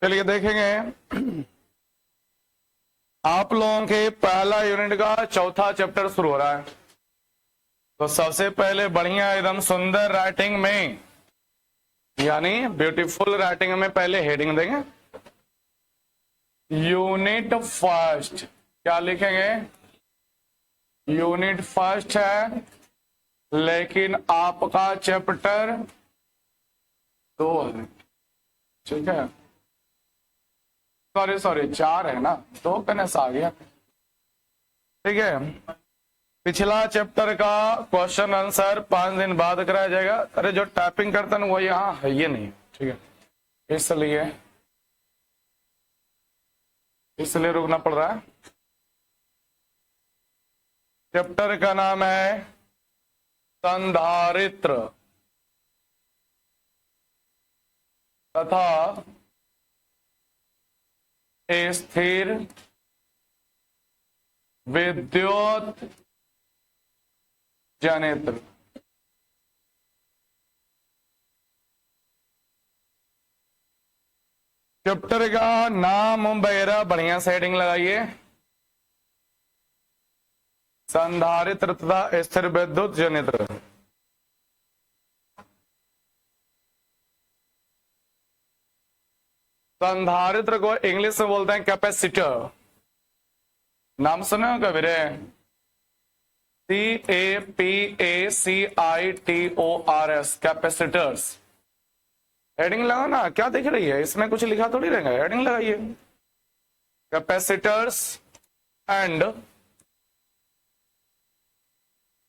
चलिए देखेंगे आप लोगों के पहला यूनिट का चौथा चैप्टर शुरू हो रहा है। तो सबसे पहले बढ़िया एकदम सुंदर राइटिंग में यानी ब्यूटीफुल राइटिंग में पहले हेडिंग देंगे। यूनिट फर्स्ट क्या लिखेंगे? यूनिट फर्स्ट है, लेकिन आपका चैप्टर 2 है। ठीक है, सॉरी 4 है ना, 2 कनेस आ गया। ठीक है, पिछला चैप्टर का क्वेश्चन आंसर 5 दिन बाद कराया जाएगा। अरे जो टाइपिंग करता है वो यहाँ है, ये नहीं। ठीक है, इसलिए रुकना पड़ रहा है। चैप्टर का नाम है संधारित्र तथा स्थिर विद्युत जनित्र। चैप्टर का नाम वगैरह बढ़िया से हेडिंग लगाइए। संधारित्र तथा स्थिर विद्युत जनित्र। संधारित्र को इंग्लिश में बोलते हैं कैपेसिटर। नाम सुने हो कभी रे? CAPACITORS capacitors. हेडिंग लगाओ ना, क्या दिख रही है इसमें? कुछ लिखा थोड़ी रहेगा, हेडिंग लगाइए। कैपेसिटर्स एंड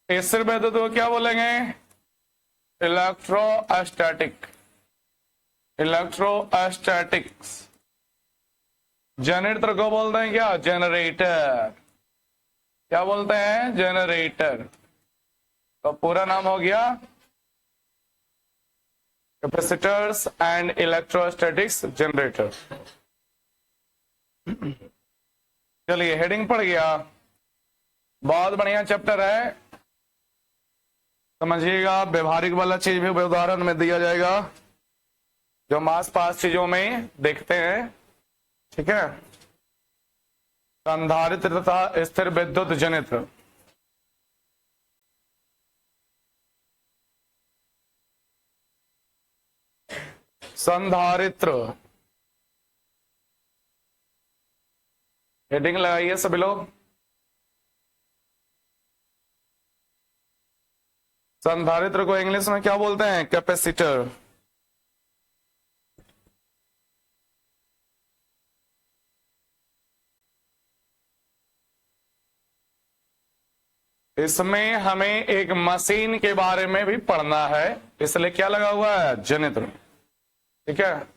स्थिर विद्युत को क्या बोलेंगे? इलेक्ट्रोस्टैटिक्स। जनरेटर को बोलते हैं क्या? जनरेटर। क्या बोलते हैं? जनरेटर। तो पूरा नाम हो गया कैपेसिटर्स एंड इलेक्ट्रोस्टैटिक्स जनरेटर। चलिए हेडिंग पड़ गया, बहुत बढ़िया चैप्टर है, समझिएगा। व्यवहारिक वाला चीज भी उदाहरण में दिया जाएगा जो हम आस पास चीजों में देखते हैं। ठीक है, संधारित्र तथा स्थिर विद्युत जनित्र। संधारित्र हेडिंग लगाइए सभी लोग। संधारित्र को इंग्लिश में क्या बोलते हैं? कैपेसिटर। इसमें हमें एक मशीन के बारे में भी पढ़ना है, इसलिए क्या लगा हुआ है? जनित्र। ठीक है,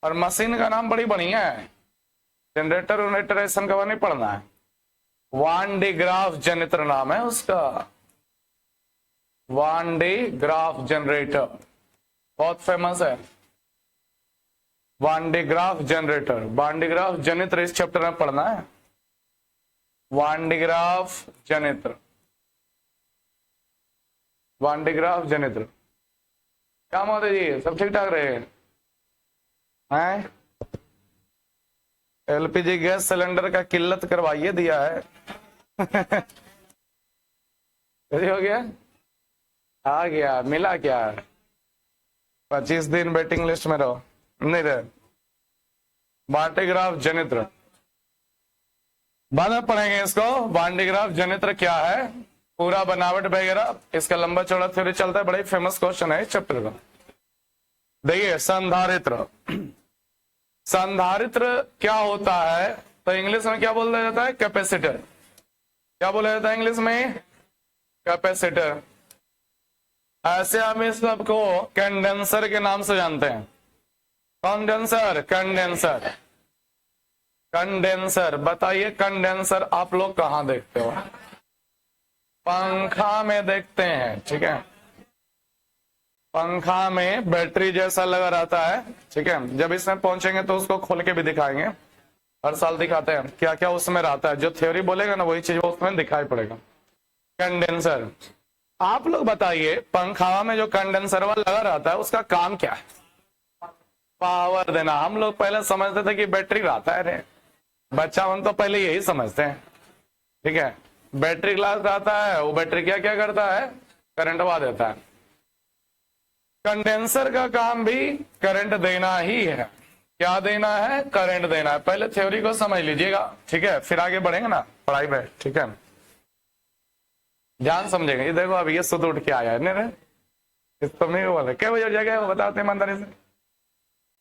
और मशीन का नाम बड़ी बढ़िया है, जनरेटर वनरेटर ऐसा का नहीं पढ़ना है। वान डे ग्राफ जनित्र नाम है उसका, वान डे ग्राफ जनरेटर, बहुत फेमस है। Van de Graaff generator, Van de Graaff जनित्र इस चैप्टर में पढ़ना है। वान डे ग्राफ जनित्र, वान डे ग्राफ जनित्र। क्या मोदी जी, सब ठीक ठाक रहे हैं? एलपीजी गैस सिलेंडर का किल्लत करवाइए दिया है। हो गया, आ गया, मिला क्या? 25 दिन वेटिंग लिस्ट में रहो, नहीं रहे। वांडेग्राफ जनित्र बाद में पढ़ेंगे इसको। वांडेग्राफ जनित्र क्या है, पूरा बनावट वगैरह, इसका लंबा चौड़ा थ्योरी चलता है, बड़ा ही फेमस क्वेश्चन है इस चैप्टर का। देखिए संधारित्र, संधारित्र क्या होता है तो इंग्लिश में क्या बोला जाता है? कैपेसिटर। क्या बोला जाता है इंग्लिश में? कैपेसिटर। ऐसे हम इस सबको कंडेंसर के नाम से जानते हैं। Condenser, condenser, condenser. बताइए कंडेंसर आप लोग कहां देखते हो? पंखा में देखते हैं। ठीक है, पंखा में बैटरी जैसा लगा रहता है। ठीक है, जब इसमें पहुंचेंगे तो उसको खोल के भी दिखाएंगे, हर साल दिखाते हैं क्या क्या उसमें रहता है। जो थ्योरी बोलेगा ना वही चीज उसमें दिखाई पड़ेगा। कंडेंसर। आप लोग बताइए पंखा में जो कंडेंसर वाला लगा रहता है उसका काम क्या है? पावर देना। हम लोग पहले समझते थे कि बैटरी रहता है, रे बच्चा हम तो पहले यही समझते हैं, ठीक है। बैटरी ग्लास रहता है, वो बैटरी क्या क्या करता है, करंट बहा देता है। कंडेंसर का काम भी करंट देना ही है। क्या देना है, करंट देना है। पहले थ्योरी को समझ लीजिएगा, ठीक है, फिर आगे बढ़ेंगे ना पढ़ाई पे, ठीक है। ध्यान समझेंगे। ये देखो अभी ये सुध उठ के आया है मेरे, इस तो मैं बोला क्या बजे जगह हो, बताते ईमानदारी से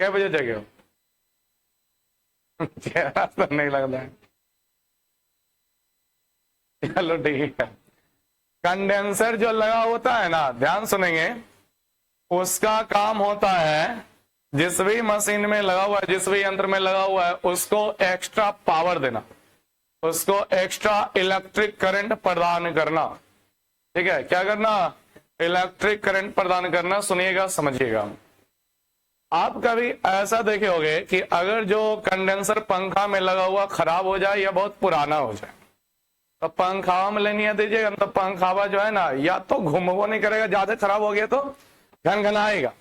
क्या बजे जगह हो? चेहरा तो नहीं लगता है, चलो ठीक है। कंडेंसर जो लगा होता है ना, ध्यान सुनेंगे, उसका काम होता है जिस भी मशीन में लगा हुआ है, जिस भी यंत्र में लगा हुआ है, उसको एक्स्ट्रा पावर देना, उसको एक्स्ट्रा इलेक्ट्रिक करंट प्रदान करना, ठीक है। क्या करना, इलेक्ट्रिक करंट प्रदान करना। सुनिएगा, समझिएगा। आप कभी ऐसा देखे होंगे कि अगर जो कंडेंसर पंखा में लगा हुआ खराब हो जाए या बहुत पुराना हो जाए, तो पंखा में लेनी दीजिएगा, तो पंखावा जो है ना, या तो घूमबो नहीं करेगा, ज्यादा खराब हो गया तो घनघनाएगा,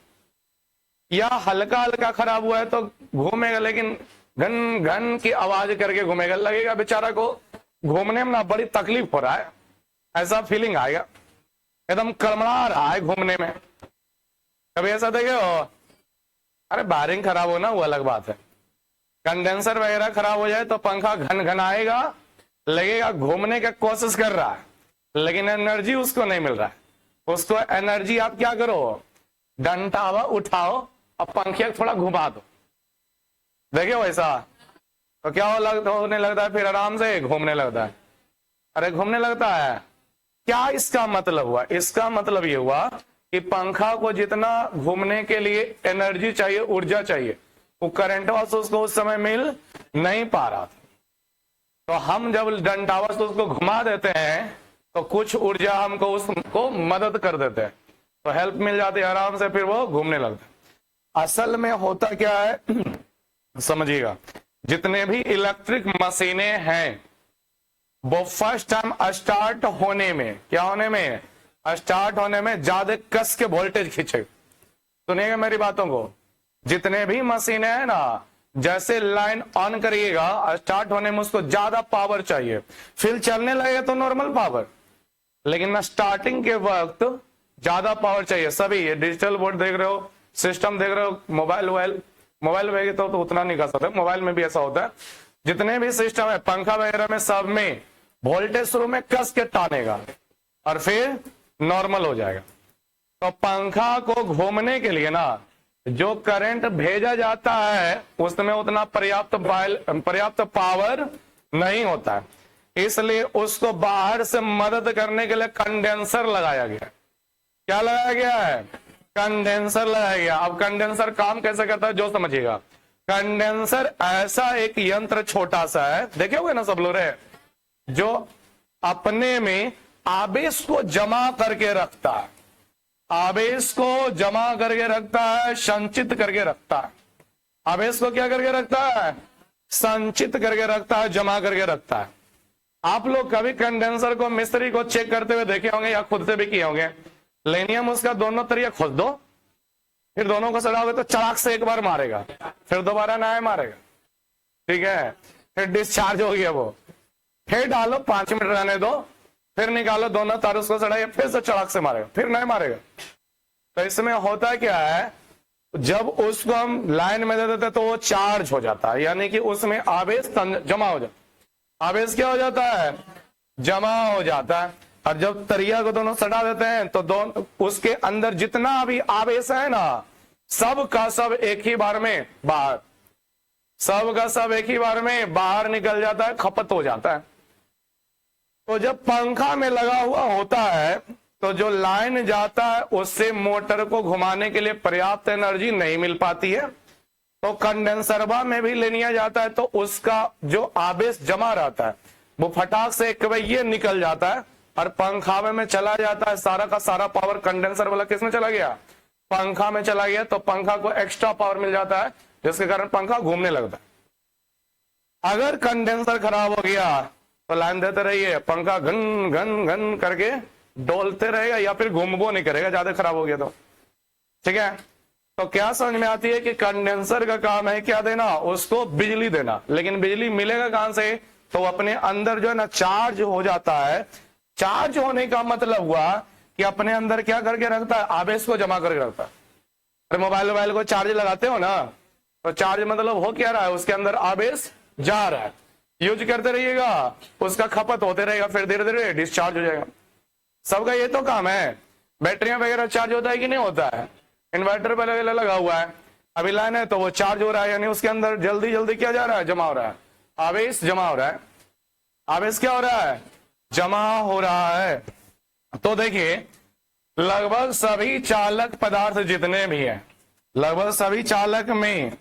या हल्का हल्का खराब हुआ है तो घूमेगा, लेकिन घन घन की आवाज करके घूमेगा। लगेगा बेचारा को घूमने में ना बड़ी तकलीफ हो रहा है, ऐसा फीलिंग आएगा, एकदम कड़मड़ा रहा है घूमने में। कभी ऐसा देखे हो? अरे वायरिंग खराब होना वो अलग बात है, कंडेंसर वगैरह खराब हो जाए तो पंखा घन घनाएगा, लगेगा घूमने का कोशिश कर रहा है, लेकिन एनर्जी उसको नहीं मिल रहा है। उसको एनर्जी आप क्या करो, डंडा उठाओ और पंखे थोड़ा घुमा दो, देखियो वैसा, तो क्या होने लगता है, फिर आराम से घूमने लगता है। अरे घूमने लगता है, क्या इसका मतलब हुआ? इसका मतलब ये हुआ कि पंखा को जितना घूमने के लिए एनर्जी चाहिए, ऊर्जा चाहिए, वो करंट से उसको उस समय मिल नहीं पा रहा था। तो हम जब डंडावा से उसको घुमा देते हैं तो कुछ ऊर्जा हमको उसको मदद कर देते हैं, तो हेल्प मिल जाती है, आराम से फिर वो घूमने लगता है। असल में होता क्या है समझिएगा, जितने भी इलेक्ट्रिक मशीनें हैं वो फर्स्ट टाइम स्टार्ट होने में, क्या होने में, स्टार्ट होने में ज्यादा कस के वोल्टेज खींचे। सुनिएगा मेरी बातों को, जितने भी मशीनें हैं ना, जैसे लाइन ऑन करिएगा, स्टार्ट होने में उसको ज्यादा पावर चाहिए, फिर चलने लगेगा तो नॉर्मल पावर, लेकिन स्टार्टिंग के वक्त ज्यादा पावर चाहिए। सभी ये डिजिटल बोर्ड देख रहे हो, सिस्टम देख रहे हो, मोबाइल वगैरह तो उतना नहीं कर सकते, मोबाइल में भी ऐसा होता है। जितने भी सिस्टम है, पंखा वगैरह में, सब में वोल्टेज शुरू में कस के टानेगा और फिर नॉर्मल हो जाएगा। तो पंखा को घूमने के लिए ना जो करंट भेजा जाता है उसमें उतना पर्याप्त पावर नहीं होता है, इसलिए उसको बाहर से मदद करने के लिए कंडेंसर लगाया गया। क्या लगाया गया है? कंडेंसर लगाया गया। अब कंडेंसर काम कैसे करता है जो समझिएगा। कंडेंसर ऐसा एक यंत्र छोटा सा है, देखे हुए ना सब लोग, जो अपने में आवेश को जमा करके रखता है, आवेश को जमा करके रखता है, संचित करके रखता है। आवेश को क्या करके रखता है? संचित करके रखता है, जमा करके रखता है। आप लोग कभी कंडेंसर को मिस्त्री को चेक करते हुए देखे होंगे या खुद से भी किए होंगे। लेनियम उसका दोनों तरीके खोद दो, फिर दोनों को सड़ाओगे तो चड़ाक से एक बार मारेगा, फिर दोबारा नया मारेगा, ठीक है, फिर डिस्चार्ज हो गया वो, फिर डालो 5 मिनट रहने दो, फिर निकालो दोनों तार, उसको सड़ाइए, फिर से चड़ाक से मारेगा, फिर नहीं मारेगा। तो इसमें होता क्या है, जब उसको हम लाइन में दे देते तो वो चार्ज हो जाता है, यानी कि उसमें आवेश जमा हो जाता है। आवेश क्या हो जाता है? जमा हो जाता है। और जब तरिया को दोनों सटा देते हैं तो दोनों उसके अंदर जितना भी आवेश है ना, सब का सब एक ही बार में बाहर, सब का सब एक ही बार में बाहर निकल जाता है, खपत हो जाता है। तो जब पंखा में लगा हुआ होता है तो जो लाइन जाता है उससे मोटर को घुमाने के लिए पर्याप्त एनर्जी नहीं मिल पाती है, तो कंडेंसरवा में भी ले लिया जाता है, तो उसका जो आवेश जमा रहता है वो फटाक से कवैये निकल जाता है और पंखा में चला जाता है। सारा का सारा पावर कंडेंसर वाला किसमें चला गया? पंखा में चला गया। तो पंखा को एक्स्ट्रा पावर मिल जाता है, जिसके कारण पंखा घूमने लगता है। अगर कंडेंसर खराब हो गया तो लाइन देते रहिए, पंखा घन घन घन करके डोलते रहेगा या फिर घूमबो नहीं करेगा, ज्यादा खराब हो गया तो, ठीक है। तो क्या समझ में आती है कि कंडेंसर का काम है क्या देना, उसको बिजली देना। लेकिन बिजली मिलेगा कहां से, तो अपने अंदर जो है ना चार्ज हो जाता है। चार्ज होने का मतलब हुआ कि अपने अंदर क्या करके रखता है, आवेश को जमा करके रखता है। अरे मोबाइल को चार्ज लगाते हो ना, तो चार्ज मतलब हो क्या रहा है, उसके अंदर आवेश जा रहा है। यूज करते रहिएगा, उसका खपत होते रहेगा, फिर धीरे धीरे डिस्चार्ज हो जाएगा। सबका ये तो काम है। बैटरियां वगैरह चार्ज होता है कि नहीं होता है, इन्वर्टर पर लगा हुआ है, अभी लाइन है तो वो चार्ज हो रहा है, यानी उसके अंदर जल्दी जल्दी क्या जा रहा है, जमा हो रहा है, आवेश जमा हो रहा है। आवेश क्या हो रहा है, जमा हो रहा है। तो देखिए लगभग सभी चालक पदार्थ जितने भी हैं, लगभग सभी चालक में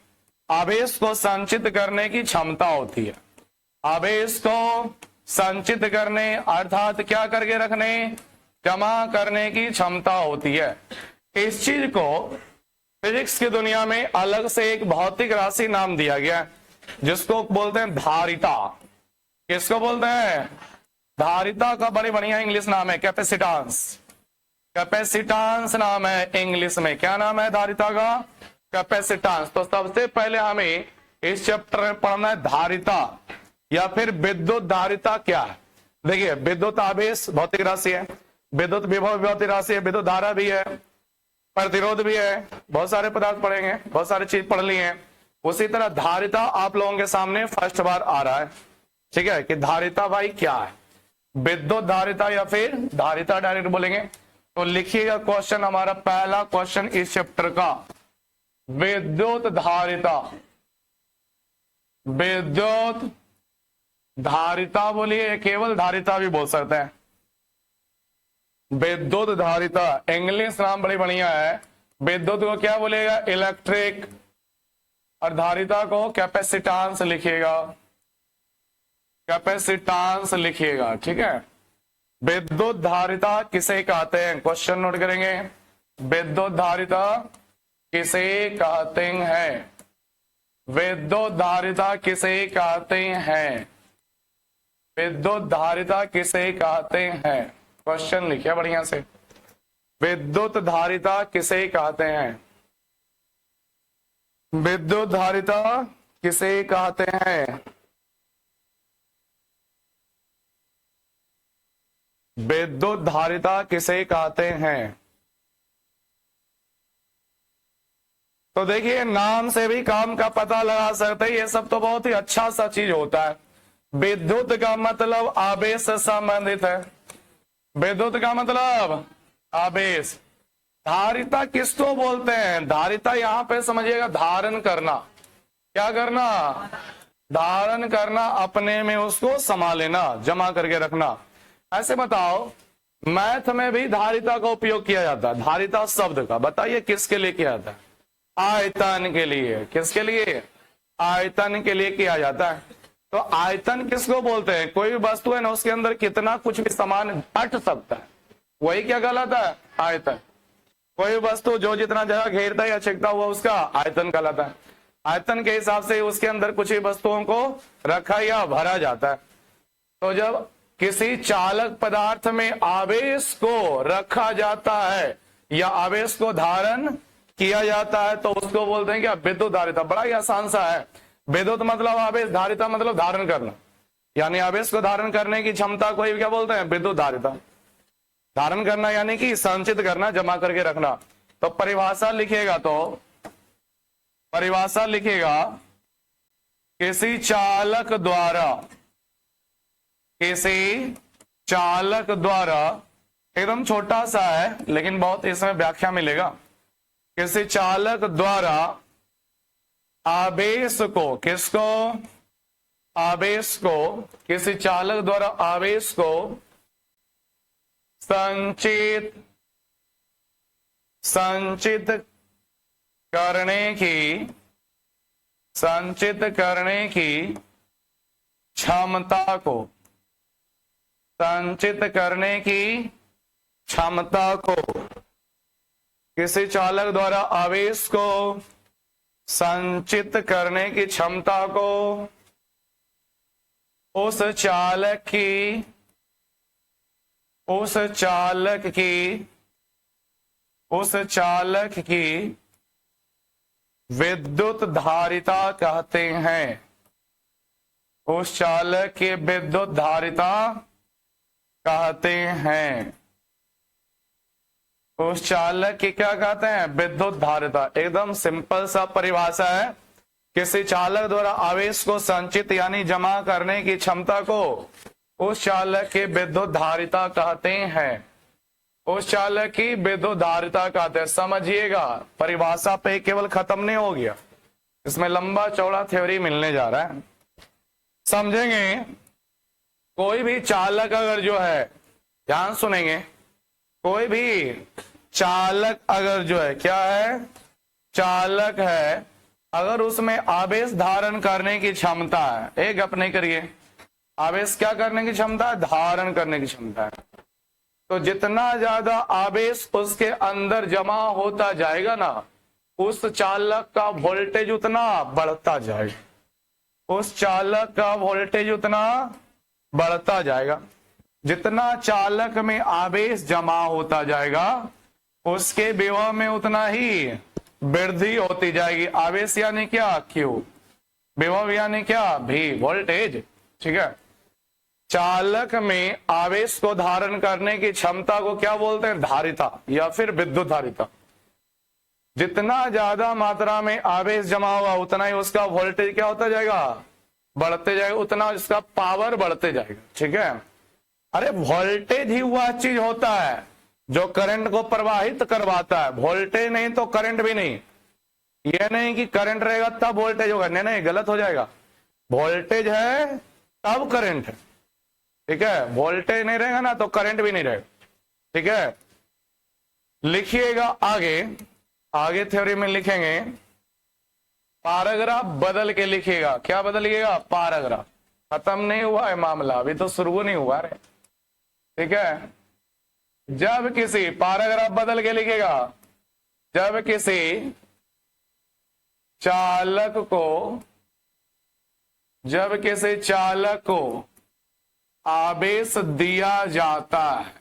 आवेश को संचित करने की क्षमता होती है। आवेश को संचित करने अर्थात क्या करके रखने, जमा करने की क्षमता होती है। इस चीज को फिजिक्स की दुनिया में अलग से एक भौतिक राशि नाम दिया गया, जिसको बोलते हैं धारिता। किसको बोलते हैं, धारिता का बड़ी बढ़िया इंग्लिश नाम है कैपेसिटेंस। कैपेसिटेंस नाम है इंग्लिश में, क्या नाम है धारिता का, कैपेसिटेंस। तो सबसे पहले हमें इस चैप्टर में पढ़ना है धारिता या फिर विद्युत धारिता क्या है। देखिए विद्युत आवेश भौतिक राशि है, विद्युत विभव भौतिक राशि है, विद्युत धारा भी है, प्रतिरोध भी है, बहुत सारे पदार्थ पढ़ेंगे, बहुत सारी चीज पढ़ ली है। उसी तरह धारिता आप लोगों के सामने फर्स्ट बार आ रहा है, ठीक है, कि धारिता भाई क्या है, विद्युत धारिता या फिर धारिता डायरेक्ट बोलेंगे। तो लिखिएगा क्वेश्चन, हमारा पहला क्वेश्चन इस चैप्टर का, विद्युत धारिता। विद्युत धारिता बोलिए, केवल धारिता भी बोल सकते हैं। विद्युत धारिता इंग्लिश नाम बड़ी बढ़िया है। विद्युत को क्या बोलेगा, इलेक्ट्रिक, और धारिता को कैपेसिटेंस लिखिएगा, कैपेसिटेंस लिखिएगा, ठीक है। विद्युत धारिता किसे कहते हैं, क्वेश्चन नोट करेंगे, विद्युत धारिता किसे कहते हैं, विद्युत धारिता किसे कहते हैं, विद्युत धारिता किसे कहते हैं, क्वेश्चन लिखिए बढ़िया से, विद्युत धारिता किसे कहते हैं, विद्युत धारिता किसे कहते हैं, विद्युत धारिता किसे कहते हैं। तो देखिए नाम से भी काम का पता लगा सकते हैं, ये सब तो बहुत ही अच्छा सा चीज होता है। विद्युत का मतलब आवेश से संबंधित है, विद्युत का मतलब आवेश। धारिता किसको बोलते हैं, धारिता यहां पे समझिएगा धारण करना, क्या करना, धारण करना, अपने में उसको समा लेना, जमा करके रखना। ऐसे बताओ मैथ में भी धारिता का उपयोग किया जाता है, धारिता शब्द का बताइए किसके लिए किया जाता है, आयतन के लिए। किसके लिए, आयतन के लिए किया जाता है। तो आयतन किसको बोलते हैं, कोई भी वस्तु है ना उसके अंदर कितना कुछ भी सामान अट सकता है, वही क्या कहलाता है, आयतन। कोई वस्तु जो जितना जगह घेरता है या छिपता हुआ उसका आयतन कहलाता है। आयतन के हिसाब से उसके अंदर कुछ ही वस्तुओं को रखा या भरा जाता है। तो जब किसी चालक पदार्थ में आवेश को रखा जाता है या आवेश को धारण किया जाता है तो उसको बोलते हैं क्या, विद्युत धारिता। बड़ा ही आसान सा है, विद्युत मतलब आवेश, धारिता मतलब धारण करना, यानी आवेश को धारण करने की क्षमता को ही क्या बोलते हैं, विद्युत धारिता। धारण करना यानी कि संचित करना, जमा करके रखना। तो परिभाषा लिखेगा, तो परिभाषा लिखेगा, किसी चालक द्वारा, किसी चालक द्वारा, एकदम छोटा सा है लेकिन बहुत इसमें व्याख्या मिलेगा। किसी चालक द्वारा आवेश को, किसको, आवेश को, किसी चालक द्वारा आवेश को संचित करने की क्षमता को, संचित करने की क्षमता को, किसी चालक द्वारा आवेश को संचित करने की क्षमता को उस चालक की विद्युत धारिता कहते हैं। उस चालक की विद्युत धारिता कहते हैं। उस चालक की क्या कहते हैं? विद्युत धारिता। एकदम सिंपल सा परिभाषा है। किसी चालक द्वारा आवेश को संचित यानी जमा करने की क्षमता को उस चालक की विद्युत धारिता कहते हैं। उस चालक की विद्युत धारिता कहते हैं। समझिएगा, परिभाषा पे केवल खत्म नहीं हो गया, इसमें लंबा चौड़ा थ्योरी मिलने जा रहा है। समझेंगे? कोई भी चालक अगर जो है, ध्यान सुनेंगे, कोई भी चालक अगर जो है, क्या है? चालक है, अगर उसमें आवेश धारण करने की क्षमता है, एक अपने करिए, आवेश क्या करने की क्षमता है? धारण करने की क्षमता है। तो जितना ज्यादा आवेश उसके अंदर जमा होता जाएगा ना, उस चालक का वोल्टेज उतना बढ़ता जाएगा। उस चालक का वोल्टेज उतना बढ़ता जाएगा। जितना चालक में आवेश जमा होता जाएगा, उसके विभव में उतना ही वृद्धि होती जाएगी। आवेश यानी क्या? क्यू। विभव यानी क्या? भी, वोल्टेज। ठीक है। चालक में आवेश को धारण करने की क्षमता को क्या बोलते हैं? धारिता या फिर विद्युत धारिता। जितना ज्यादा मात्रा में आवेश जमा होगा, उतना ही उसका वोल्टेज क्या होता जाएगा? बढ़ते जाएगा। उतना उसका पावर बढ़ते जाएगा। ठीक है। अरे वोल्टेज ही वह चीज होता है जो करंट को प्रवाहित करवाता है। वोल्टेज नहीं तो करंट भी नहीं। यह नहीं कि करंट रहेगा तब वोल्टेज होगा, नहीं नहीं, गलत हो जाएगा। वोल्टेज है तब करंट है। ठीक है। वोल्टेज नहीं रहेगा ना तो करंट भी नहीं रहेगा। ठीक है। लिखिएगा आगे, आगे थ्योरी में लिखेंगे, पैराग्राफ बदल के लिखिएगा। क्या बदलिएगा? पैराग्राफ। खत्म नहीं हुआ है मामला, अभी तो शुरू नहीं हुआ है। ठीक है। जब किसी, पैराग्राफ बदल के लिखेगा, जब किसी चालक को, जब किसी चालक को आवेश दिया जाता है,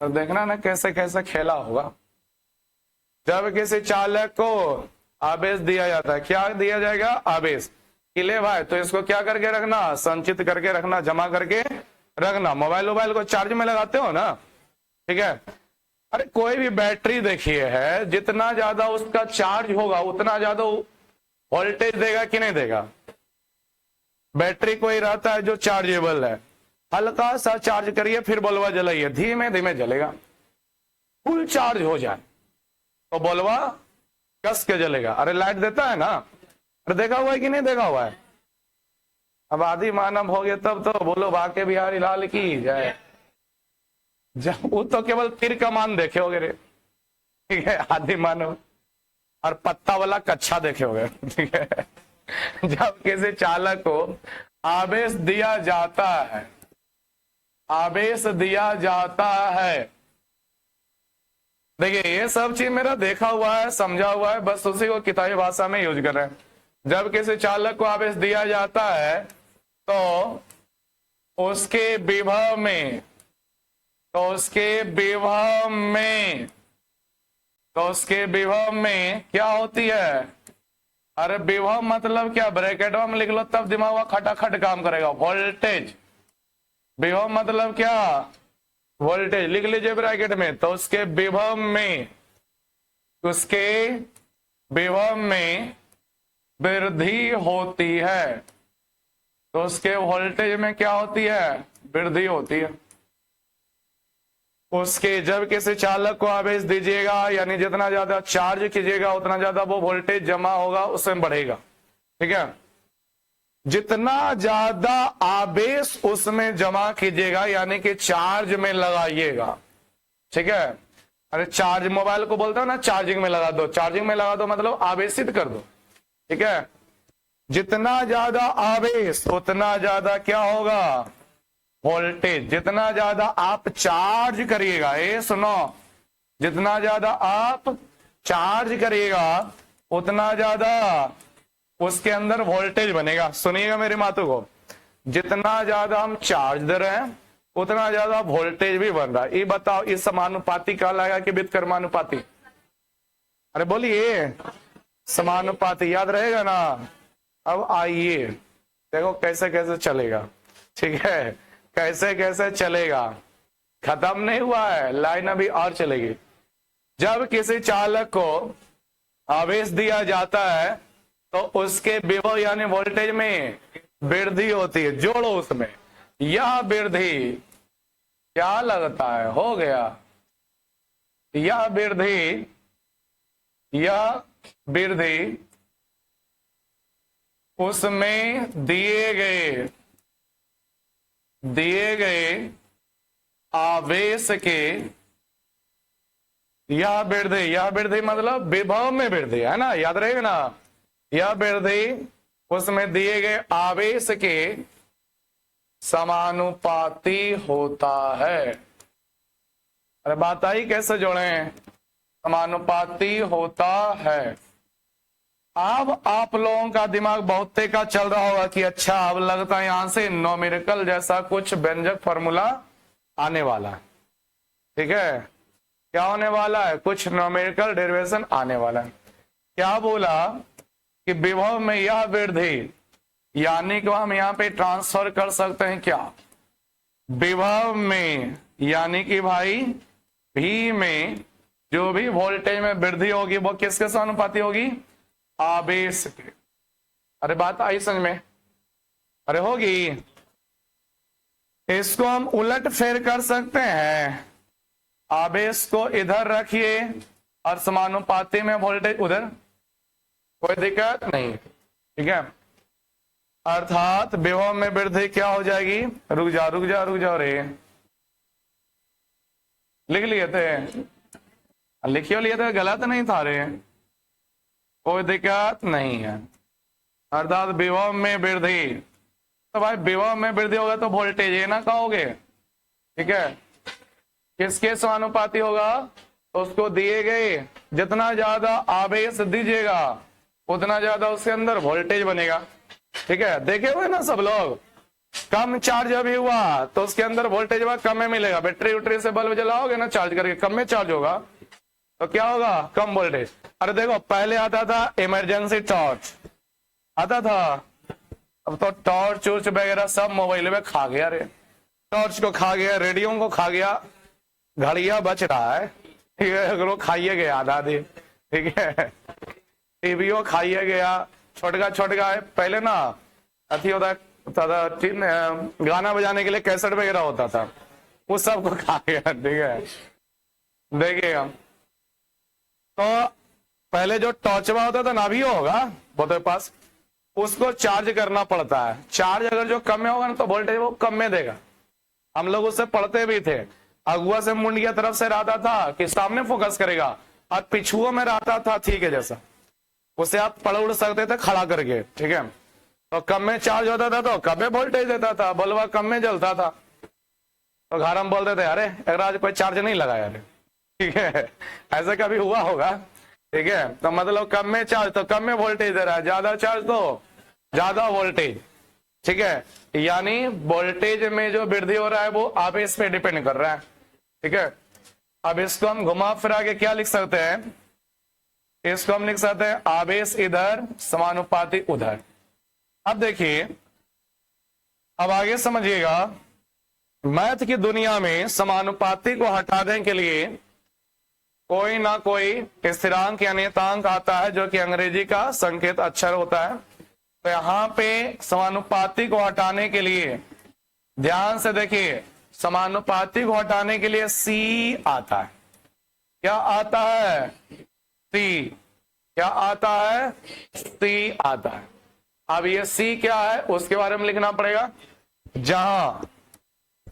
तो देखना ना कैसे कैसे खेला होगा। जब किसी चालक को आवेश दिया जाता है, क्या दिया जाएगा? आवेश। कि ले भाई, तो इसको क्या करके रखना? संचित करके रखना, जमा करके रखना। मोबाइल को चार्ज में लगाते हो ना, ठीक है। अरे कोई भी बैटरी देखिए है, जितना ज्यादा उसका चार्ज होगा उतना ज्यादा वोल्टेज देगा कि नहीं देगा? बैटरी कोई रहता है जो चार्जेबल है, हल्का सा चार्ज करिए फिर बल्बा जलाइए, धीमे धीमे जलेगा। फुल चार्ज हो जाए तो बल्बा कस के जलेगा। अरे लाइट देता है ना, अरे देखा हुआ है कि नहीं देखा हुआ है? अब आदि मानव हो गए तब तो बोलो बाके बिहारी लाल की जय। जब वो तो केवल तीर कमान देखे होगे रे, ठीक है, आदि मानव, और पत्ता वाला कच्छा देखे होगे। ठीक है। जब किसी चालक को आवेश दिया जाता है, आवेश दिया जाता है, देखिए ये सब चीज मेरा देखा हुआ है, समझा हुआ है, बस उसी को किताबी भाषा में यूज कर रहे हैं। जब किसी चालक को आवेश दिया जाता है तो उसके विभव में, तो उसके विभव में, तो उसके विभव में क्या होती है? अरे विभव मतलब क्या? ब्रैकेट में लिख लो तब दिमाग खटाखट काम करेगा। वोल्टेज। विभव मतलब क्या? वोल्टेज। लिख लीजिए ब्रैकेट में। तो उसके विभव में, उसके विभव में वृद्धि होती है, तो उसके वोल्टेज में क्या होती है? वृद्धि होती है। उसके, जब किसी चालक को आवेश दीजिएगा यानी जितना ज्यादा चार्ज कीजिएगा उतना ज्यादा वो वोल्टेज जमा होगा, उसमें बढ़ेगा। ठीक है। जितना ज्यादा आवेश उसमें जमा कीजिएगा यानी कि चार्ज में लगाइएगा, ठीक है। अरे चार्ज, मोबाइल को बोलते हो ना चार्जिंग में लगा दो, चार्जिंग में लगा दो मतलब आवेशित कर दो, ठीक है। जितना ज्यादा आवेश उतना ज्यादा क्या होगा? वोल्टेज। जितना ज्यादा आप चार्ज करिएगा, ये सुनो, जितना ज्यादा आप चार्ज करिएगा उतना ज्यादा उसके अंदर वोल्टेज बनेगा। सुनिएगा मेरी बातों को, जितना ज्यादा हम चार्ज दे रहे हैं उतना ज्यादा वोल्टेज भी बन रहा है। ये बताओ, इस समानुपाती कहलाएगा कि व्युत्क्रमानुपाती? अरे बोलिए, समानुपाती, याद रहेगा ना। अब आइए देखो कैसे कैसे चलेगा, ठीक है, कैसे कैसे चलेगा। खत्म नहीं हुआ है, लाइन अभी और चलेगी। जब किसी चालक को आवेश दिया जाता है तो उसके विभव यानी वोल्टेज में वृद्धि होती है। जोड़ो उसमें, यह वृद्धि क्या लगता है, हो गया, यह वृद्धि उसमें दिए गए आवेश के, यह वृद्धि मतलब विभव में वृद्धि है ना, याद रहेगा ना। यह वृद्धि उसमें दिए गए आवेश के समानुपाती होता है। अरे बात आई, कैसे जोड़ें, समानुपाती होता है। अब आप लोगों का दिमाग बहुत तेज चल रहा होगा कि अच्छा अब लगता है यहां से न्यूमेरिकल जैसा कुछ व्यंजक फॉर्मूला आने वाला है, ठीक है। क्या होने वाला है, कुछ न्यूमेरिकल डेरिवेशन आने वाला है। क्या बोला कि विभव में यह वृद्धि, यानी कि हम यहां पे ट्रांसफर कर सकते हैं क्या, विभव में यानी कि भाई V में जो भी वोल्टेज में वृद्धि होगी वो किसके समानुपाती होगी, आवेश के। अरे बात आई समझ में, अरे होगी। इसको हम उलट फेर कर सकते हैं, आवेश को इधर रखिए और समानुपाती में वोल्टेज उधर, कोई दिक्कत नहीं, ठीक है। अर्थात विभव में वृद्धि क्या हो जाएगी, रुक जाओ रे, लिख लिए थे, लिखियो लिए थे, गलत नहीं था रे, कोई दिक्कत नहीं है। अर्थात विभव में वृद्धि, तो भाई विभव में वृद्धि होगा तो वोल्टेज ये ना कहोगे, ठीक है। किसके समानुपाती होगा, तो उसको दिए गए जितना ज्यादा आवेश दीजिएगा उतना ज्यादा उसके अंदर वोल्टेज बनेगा, ठीक है। देखे हुए ना सब लोग, कम चार्ज अभी हुआ तो उसके अंदर वोल्टेज कम में मिलेगा। बैटरी उटरी से बल्ब जलाओगे ना चार्ज करके, कम में चार्ज होगा तो क्या होगा, कम वोल्टेज। अरे देखो पहले आता था इमरजेंसी टॉर्च आता था, अब तो टॉर्च उर्च वगैरह सब मोबाइल में खा गया रे, टॉर्च को खा गया, रेडियो को खा गया, घड़िया बच रहा है, ठीक है, लोग खाइए गया आधा दिन, ठीक है, टीवी खाइए गया, छोटका है। पहले ना अथी होता था, गाना बजाने के लिए कैसेट वगैरह होता था, वो सबको खा गया, ठीक है। देखिएगा तो पहले जो टॉर्चवा होता था ना, अभी होगा बहुत पास, उसको चार्ज करना पड़ता है। चार्ज अगर जो कम में होगा ना तो वोल्टेज वो कम में देगा। हम लोग उससे पढ़ते भी थे, अगुआ से मुंडिया तरफ से रहता था कि सामने फोकस करेगा, और पिछुआ में रहता था ठीक है जैसा, उसे आप पढ़ उड़ सकते थे खड़ा करके, ठीक है। तो कम में चार्ज होता था तो कम में वोल्टेज देता था, बल्ब कम में जलता था, तो घर हम बोलते थे अरे अगर आज कोई चार्ज नहीं लगाया रे, ठीक है, ऐसा कभी हुआ होगा, ठीक है। तो मतलब कम में चार्ज तो कम में वोल्टेज दे रहा है, ज्यादा चार्ज तो ज्यादा वोल्टेज, ठीक है। यानी वोल्टेज में जो वृद्धि हो रहा है वो आवेश पे डिपेंड कर रहा है, ठीक है। अब इसको हम घुमा फिरा के क्या लिख सकते हैं, इसको हम लिख सकते हैं आवेश इधर समानुपाती उधर। अब देखिए, अब आगे समझिएगा, मैथ की दुनिया में समानुपाती को हटाने के लिए कोई ना कोई स्थिरांक या नियतांक आता है जो कि अंग्रेजी का संकेत अक्षर होता है। तो यहां पे समानुपाती को हटाने के लिए ध्यान से देखिए, समानुपाती को हटाने के लिए सी आता है। क्या आता है, सी, क्या आता है, सी आता है। अब ये सी क्या है उसके बारे में लिखना पड़ेगा, जहां,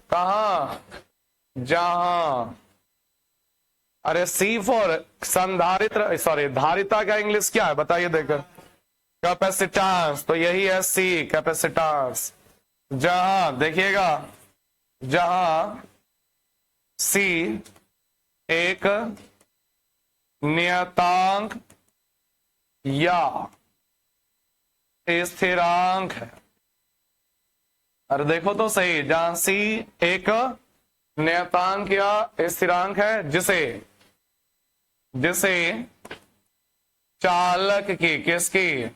कहा, जहां, अरे सी फॉर संधारित्र, सॉरी धारिता का इंग्लिश क्या है बताइए देखकर, कैपेसिटेंस, तो यही है सी, कैपेसिटेंस। जहां देखिएगा, जहां सी एक नियतांक या स्थिरांक है। अरे देखो तो सही, जहां सी एक नियतांक या स्थिरांक है जिसे चालक की, किसकी?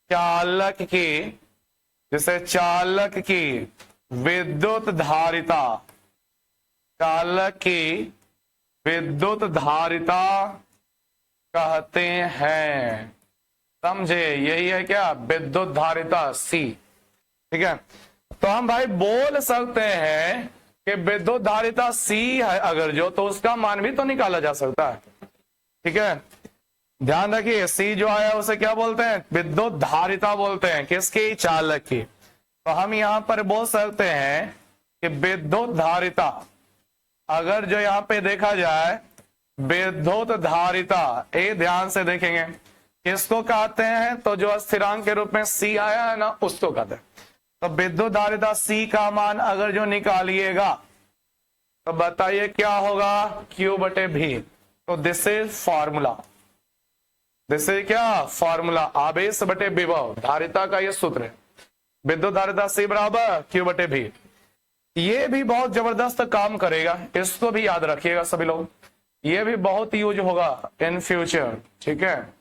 चालक की, जैसे चालक की विद्युत धारिता, चालक की विद्युत धारिता कहते हैं। समझे? यही है क्या? विद्युत धारिता सी। ठीक है, तो हम भाई बोल सकते हैं कि विद्युत धारिता सी है अगर जो, तो उसका मान भी तो निकाला जा सकता है। ठीक है, ध्यान रखिए, सी जो आया उसे क्या बोलते हैं? विद्युत धारिता बोलते हैं। किसकी? चालक की। तो हम यहां पर बोल सकते हैं कि विद्युत धारिता, अगर जो यहां पे देखा जाए विद्युत धारिता, ये ध्यान से देखेंगे, किसको कहते हैं? तो जो स्थिरांक के रूप में सी आया है ना, उसको कहते हैं। तो विद्युत धारिता सी का मान अगर जो निकालिएगा तो बताइए क्या होगा? Q बटे भी। तो this is formula, this is क्या? फॉर्मूला। आवेश बटे विभव, धारिता का ये सूत्र है। विद्युत धारिता सी बराबर Q बटे भी। ये भी बहुत जबरदस्त काम करेगा, इसको भी याद रखिएगा सभी लोग। ये भी बहुत यूज होगा इन फ्यूचर। ठीक है,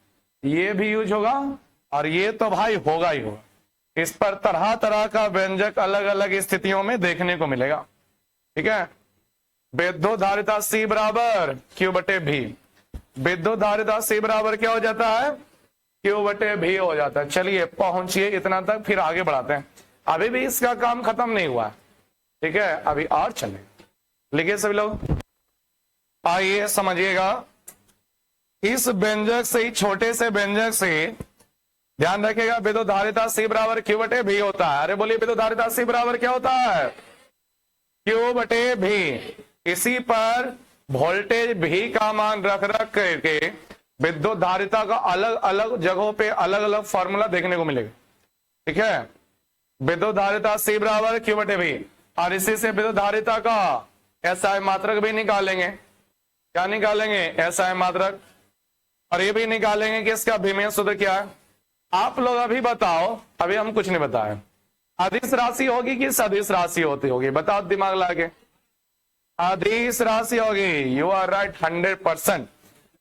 ये भी यूज होगा और ये तो भाई होगा ही होगा। इस पर तरह तरह का व्यंजक अलग अलग स्थितियों में देखने को मिलेगा। ठीक है, विद्युत धारिता सी बराबर Q बटे भी। विद्युत धारिता सी बराबर क्या हो जाता है? Q बटे भी हो जाता है। चलिए पहुंचिए इतना तक, फिर आगे बढ़ाते हैं। अभी भी इसका काम खत्म नहीं हुआ है। ठीक है, अभी और चले, लिखिए सभी लोग, आइए समझिएगा। इस व्यंजक से, छोटे से व्यंजक से ध्यान रखिएगा, विद्युत धारिता सी बराबर Q बटे भी होता है। अरे बोलिए, विद्युत धारिता सी बराबर क्या होता है? Q बटे भी। इसी पर वोल्टेज भी का मान रख रख करके विद्युत धारिता का अलग अलग जगहों पे अलग अलग फॉर्मूला देखने को मिलेगा। ठीक है, विद्युत धारिता सी बराबर Q बटे भी, और इसी से विद्युत धारिता का एसआई मात्रक भी निकालेंगे। क्या निकालेंगे? एसआई मात्रक। और ये भी निकालेंगे कि इसका अभिमेय सूत्र क्या है। आप लोग अभी बताओ, अभी हम कुछ नहीं बताए, अदिश राशि होगी कि सदिश राशि होती होगी? बताओ दिमाग लाके। अदिश राशि होगी। You are right, 100%।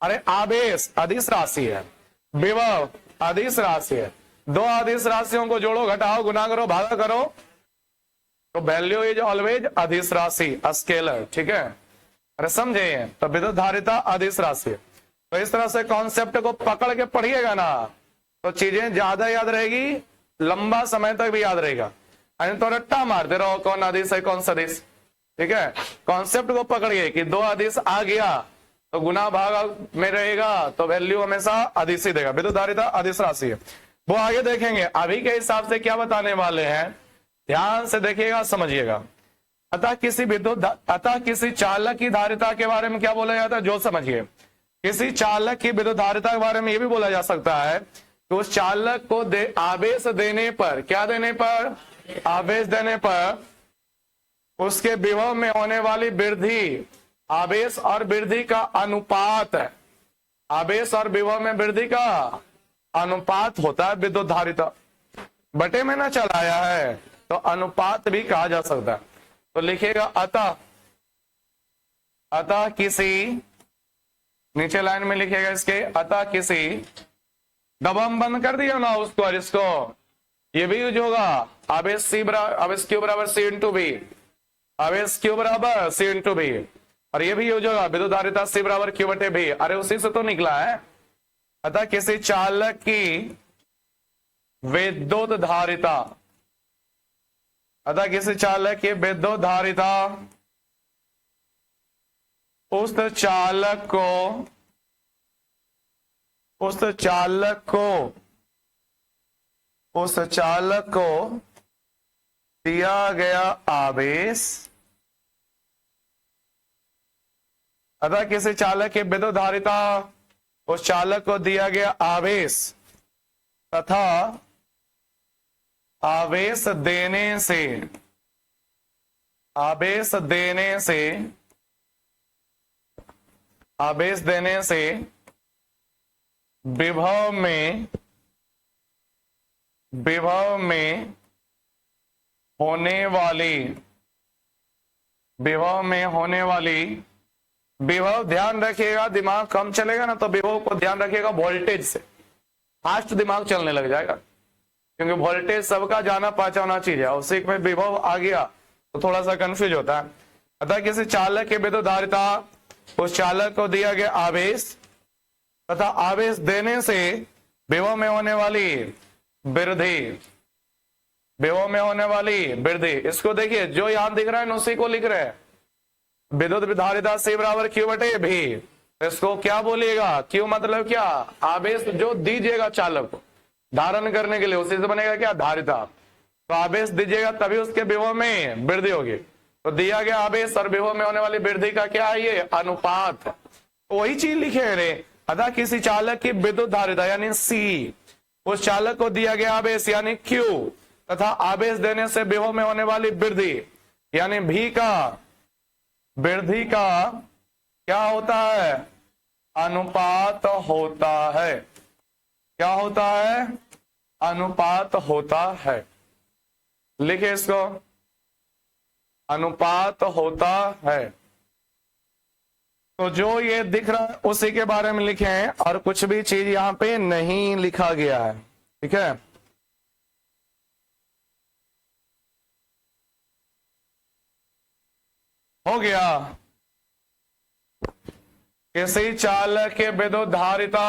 अरे आवेश अदिश राशि है, विभव अदिश राशि है। दो अदिश राशियों को जोड़ो, घटाओ, गुना करो, भागा करो, तो वैल्यू इज ऑलवेज अदिश राशि, स्केलर। ठीक है, अरे समझे? तो विद्युत धारिता अदिश राशि। तो इस तरह से कॉन्सेप्ट को पकड़ के पढ़िएगा ना, तो चीजें ज्यादा याद रहेगी, लंबा समय तक भी याद रहेगा। तो रट्टा मारते रहो, कौन अदिश है कौन सदिश। ठीक है, कॉन्सेप्ट को पकड़िए कि दो अदिश आ गया तो गुना भाग में रहेगा, तो वैल्यू हमेशा अदिश ही देगा। विद्युत धारिता अदिश राशि है, वो आगे देखेंगे। अभी के हिसाब से क्या बताने वाले हैं, ध्यान से देखिएगा, समझिएगा। अतः किसी चालक की धारिता के बारे में क्या बोला जाता है, जो समझिए। किसी चालक की विद्युत धारिता के बारे में यह भी बोला जा सकता है कि उस चालक को आवेश देने पर, क्या देने पर? आवेश देने पर उसके विभव में होने वाली वृद्धि, आवेश और वृद्धि का अनुपात, आवेश और विभव में वृद्धि का अनुपात होता है विद्युत धारिता। बटे में ना चलाया है तो अनुपात भी कहा जा सकता है। तो लिखिएगा अतः किसी, नीचे लाइन में लिखिएगा इसके, अतः किसी, दबम बंद कर दिया ना उसको और इसको, ये भी यूज होगा। आवेश Q बराबर C इंटू बी, आवेश Q बराबर C इंटू बी, और ये भी यूज होगा विद्युत धारिता C बराबर Q बटे भी। अरे उसी से तो निकला है। अतः किसी चालक की विद्युत धारिता, अतः किसी चालक की विद्युत धारिता उस चालक को दिया गया आवेश, अतः किसी चालक की विद्युत धारिता उस चालक को दिया गया आवेश तथा आवेश देने से विभव में होने वाली विभव ध्यान रखिएगा, दिमाग कम चलेगा ना तो विभव को ध्यान रखिएगा वोल्टेज से, फास्ट दिमाग चलने लग जाएगा, क्योंकि वोल्टेज सबका जाना पहचाना चीज है, उसी में विभव आ गया तो थोड़ा सा कंफ्यूज होता है। अतः किसी चालक की विद्युत धारिता, उस चालक को दिया गया आवेश तथा आवेश देने से विभव में होने वाली वृद्धि, विभव में होने वाली वृद्धि, इसको देखिए जो यहां दिख रहा है ना उसी को लिख रहे हैं, विद्युत धारिता C बराबर Q बटे भी। इसको क्या बोलिएगा, Q मतलब क्या, आवेश जो दीजिएगा चालक को धारण करने के लिए, उसी से बनेगा क्या, धारिता। तो आवेश दीजिएगा तभी उसके विभव में वृद्धि होगी। तो दिया गया आवेश और विभव में होने वाली वृद्धि का क्या है, ये अनुपात। तो वही चीज लिखे रे। अतः किसी चालक की विद्युत धारिता यानी C, उस चालक को दिया गया आवेश यानी Q तथा आवेश देने से विभव में होने वाली वृद्धि यानी V का, वृद्धि का क्या होता है, अनुपात होता है। क्या होता है, अनुपात होता है। लिखे इसको, अनुपात होता है। तो जो ये दिख रहा है उसी के बारे में लिखे हैं और कुछ भी चीज यहां पे नहीं लिखा गया है। ठीक है, हो गया। किसी चालक के विद्युत धारिता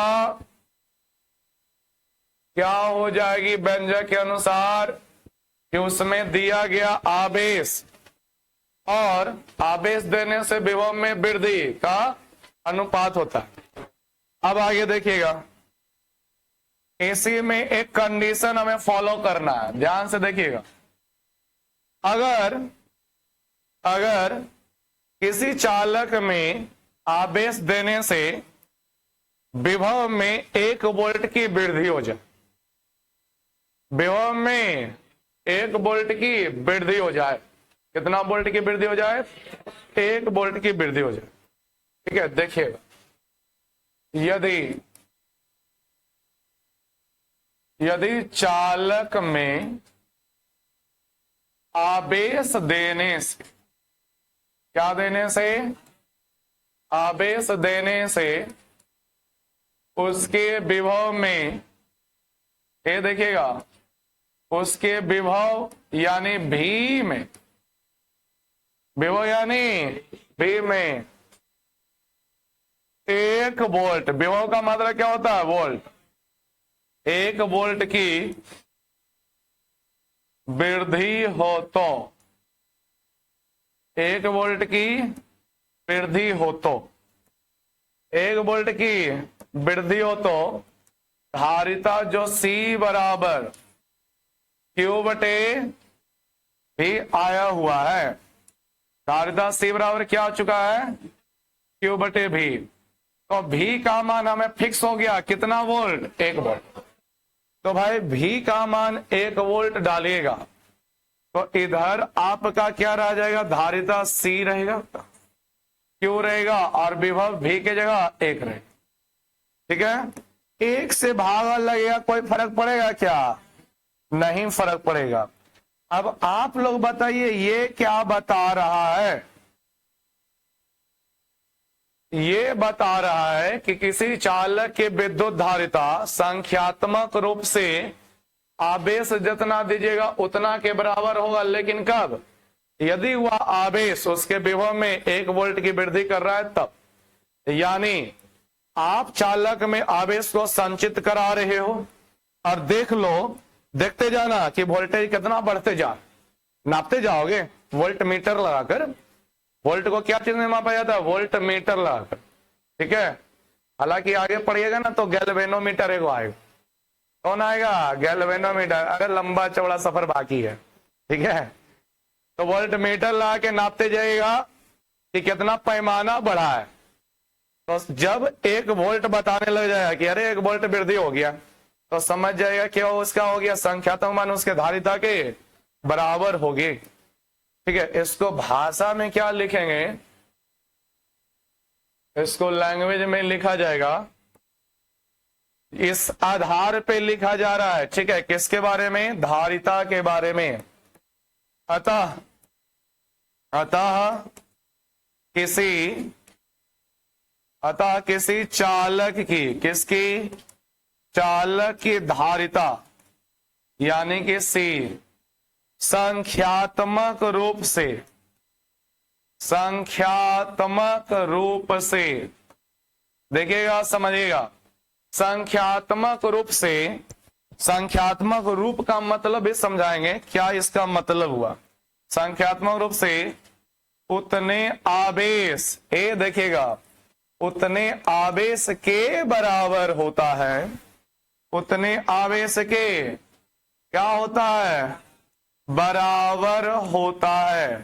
क्या हो जाएगी व्यंजक के अनुसार कि उसमें दिया गया आवेश और आवेश देने से विभव में वृद्धि का अनुपात होता है। अब आगे देखिएगा, एसी में एक कंडीशन हमें फॉलो करना है, ध्यान से देखिएगा। अगर किसी चालक में आवेश देने से विभव में 1 वोल्ट की वृद्धि हो जाए, विभव में 1 वोल्ट की वृद्धि हो जाए, कितना वोल्ट की वृद्धि हो जाए, 1 वोल्ट की वृद्धि हो जाए। ठीक है, देखिएगा, यदि चालक में आवेश देने से, क्या देने से, आवेश देने से उसके विभव में, ये देखिएगा, उसके विभव यानी भी में, विभव यानी भी में 1 वोल्ट, विभव का मतलब क्या होता है, वोल्ट, 1 वोल्ट की वृद्धि हो तो, 1 वोल्ट की वृद्धि हो तो, 1 वोल्ट की वृद्धि हो तो धारिता जो C बराबर Q बटे भी आया हुआ है, धारिता C बराबर क्या हो चुका है, Q बटे भी। तो भी का मान हमें फिक्स हो गया, कितना वोल्ट, 1 वोल्ट। तो भाई भी का मान 1 वोल्ट डालिएगा तो इधर आपका क्या रह जाएगा, धारिता C रहेगा, Q रहेगा और विभव भी के जगह 1 रहेगा। ठीक है, 1 से भागा लगेगा, कोई फर्क पड़ेगा क्या, नहीं फर्क पड़ेगा। अब आप लोग बताइए ये क्या बता रहा है, ये बता रहा है कि किसी चालक की विद्युत धारिता संख्यात्मक रूप से आवेश जितना दीजिएगा उतना के बराबर होगा, लेकिन कब, यदि वह आवेश उसके विभव में 1 वोल्ट की वृद्धि कर रहा है तब। यानी आप चालक में आवेश को संचित करा रहे हो और देख लो, देखते जाना कि वोल्टेज कितना बढ़ते जा, नापते जाओगे वोल्ट मीटर लगाकर। वोल्ट को क्या चीज में मापा जाता है, वोल्ट मीटर लगाकर। ठीक है, हालांकि आगे पढ़िएगा ना तो गैल्वेनोमीटर एक आएगा। कौन आएगा, गैल्वेनोमीटर। अरे लंबा चौड़ा सफर बाकी है। ठीक है, तो वोल्ट मीटर लगा के नापते जाइएगा कि कितना पैमाना बढ़ा है। तो जब 1 वोल्ट बताने लग जाएगा कि अरे 1 वोल्ट वृद्धि हो गया, तो समझ जाएगा कि उसका हो गया संख्यात्मक मान उसके धारिता के बराबर होगी। ठीक है, इसको भाषा में क्या लिखेंगे, इसको लैंग्वेज में लिखा जाएगा, इस आधार पे लिखा जा रहा है। ठीक है, किसके बारे में, धारिता के बारे में। अतः किसी अतः किसी चालक की, किसकी, चालक की धारिता यानी कि सी संख्यात्मक रूप से, संख्यात्मक रूप से, देखिएगा समझिएगा, संख्यात्मक रूप से, संख्यात्मक रूप का मतलब भी समझाएंगे क्या इसका मतलब हुआ। संख्यात्मक रूप से उतने आवेश, ए देखिएगा, उतने आवेश के बराबर होता है, उतने आवेश के क्या होता है, बराबर होता है।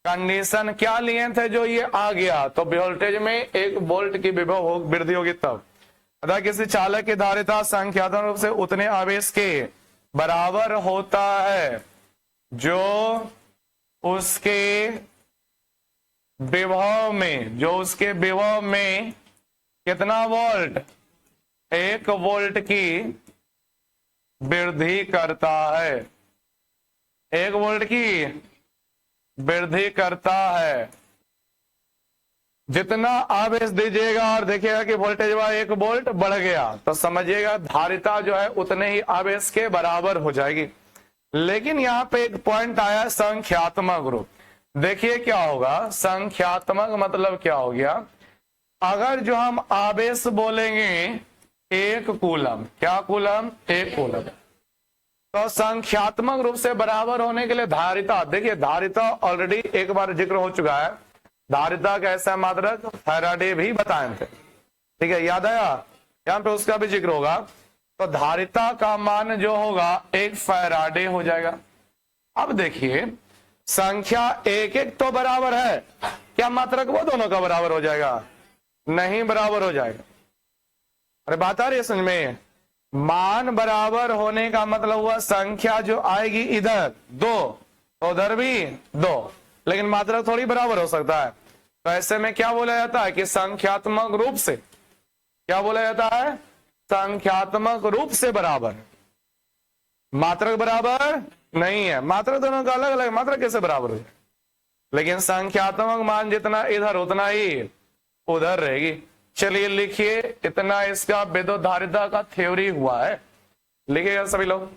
कंडीशन क्या लिए थे, जो ये आ गया तो वोल्टेज में 1 वोल्ट की विभव वृद्धि होगी तब। अतः किसी चालक की धारिता संख्यात्मक रूप से उतने आवेश के बराबर होता है जो उसके विभव में, जो उसके विभव में कितना वोल्ट, 1 वोल्ट की वृद्धि करता है, 1 वोल्ट की वृद्धि करता है। जितना आवेश दीजिएगा और देखिएगा कि वोल्टेज 1 वोल्ट बढ़ गया तो समझिएगा धारिता जो है उतने ही आवेश के बराबर हो जाएगी। लेकिन यहां पे एक पॉइंट आया, संख्यात्मक रूप। देखिए क्या होगा, संख्यात्मक मतलब क्या हो गया, अगर जो हम आवेश बोलेंगे 1 कूलम, क्या कूलम, 1 कूलम, तो संख्यात्मक रूप से बराबर होने के लिए धारिता, देखिए धारिता ऑलरेडी एक बार जिक्र हो चुका है, धारिता का ऐसा मात्रक फैराडे भी बताए थे, ठीक है, याद आया, यहां पे उसका भी जिक्र होगा। तो धारिता का मान जो होगा 1 फैराडे हो जाएगा। अब देखिए संख्या 1 तो बराबर है, क्या मात्रक वो दोनों का बराबर हो जाएगा, नहीं बराबर हो जाएगा। अरे बात आ रही है समझ में, मान बराबर होने का मतलब हुआ संख्या जो आएगी इधर 2 तो उधर भी 2, लेकिन मात्रक थोड़ी बराबर हो सकता है। तो ऐसे में क्या बोला जाता है कि संख्यात्मक रूप से, क्या बोला जाता है, संख्यात्मक रूप से बराबर, मात्रक बराबर नहीं है, मात्रक दोनों का अलग अलग, मात्रक कैसे बराबर हो जाए, लेकिन संख्यात्मक मान जितना इधर उतना ही उधर रहेगी। चलिए लिखिए, इतना इसका विद्युत धारिता का थ्योरी हुआ है, लिखिएगा सभी लोग।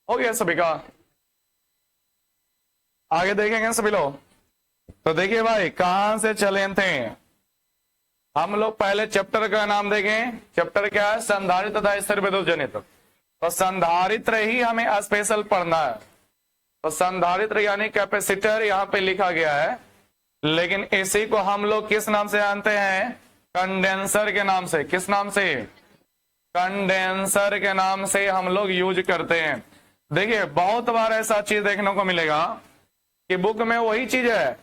हो गया सभी का, आगे देखेंगे सभी लोग। तो देखिए भाई कहां से चले थे हम लोग, पहले चैप्टर का नाम देखें, चैप्टर क्या है, संधारित्र तथा स्थिर विद्युत जनित्र। तो संधारित्र ही हमें स्पेशल पढ़ना है, तो संधारित्र यानी कैपेसिटर यहां पे लिखा गया है, लेकिन इसी को हम लोग किस नाम से जानते हैं, कंडेंसर के नाम से। किस नाम से, कंडेंसर के नाम से हम लोग यूज करते हैं। देखिए बहुत बार ऐसा चीज देखने को मिलेगा कि बुक में वही चीज है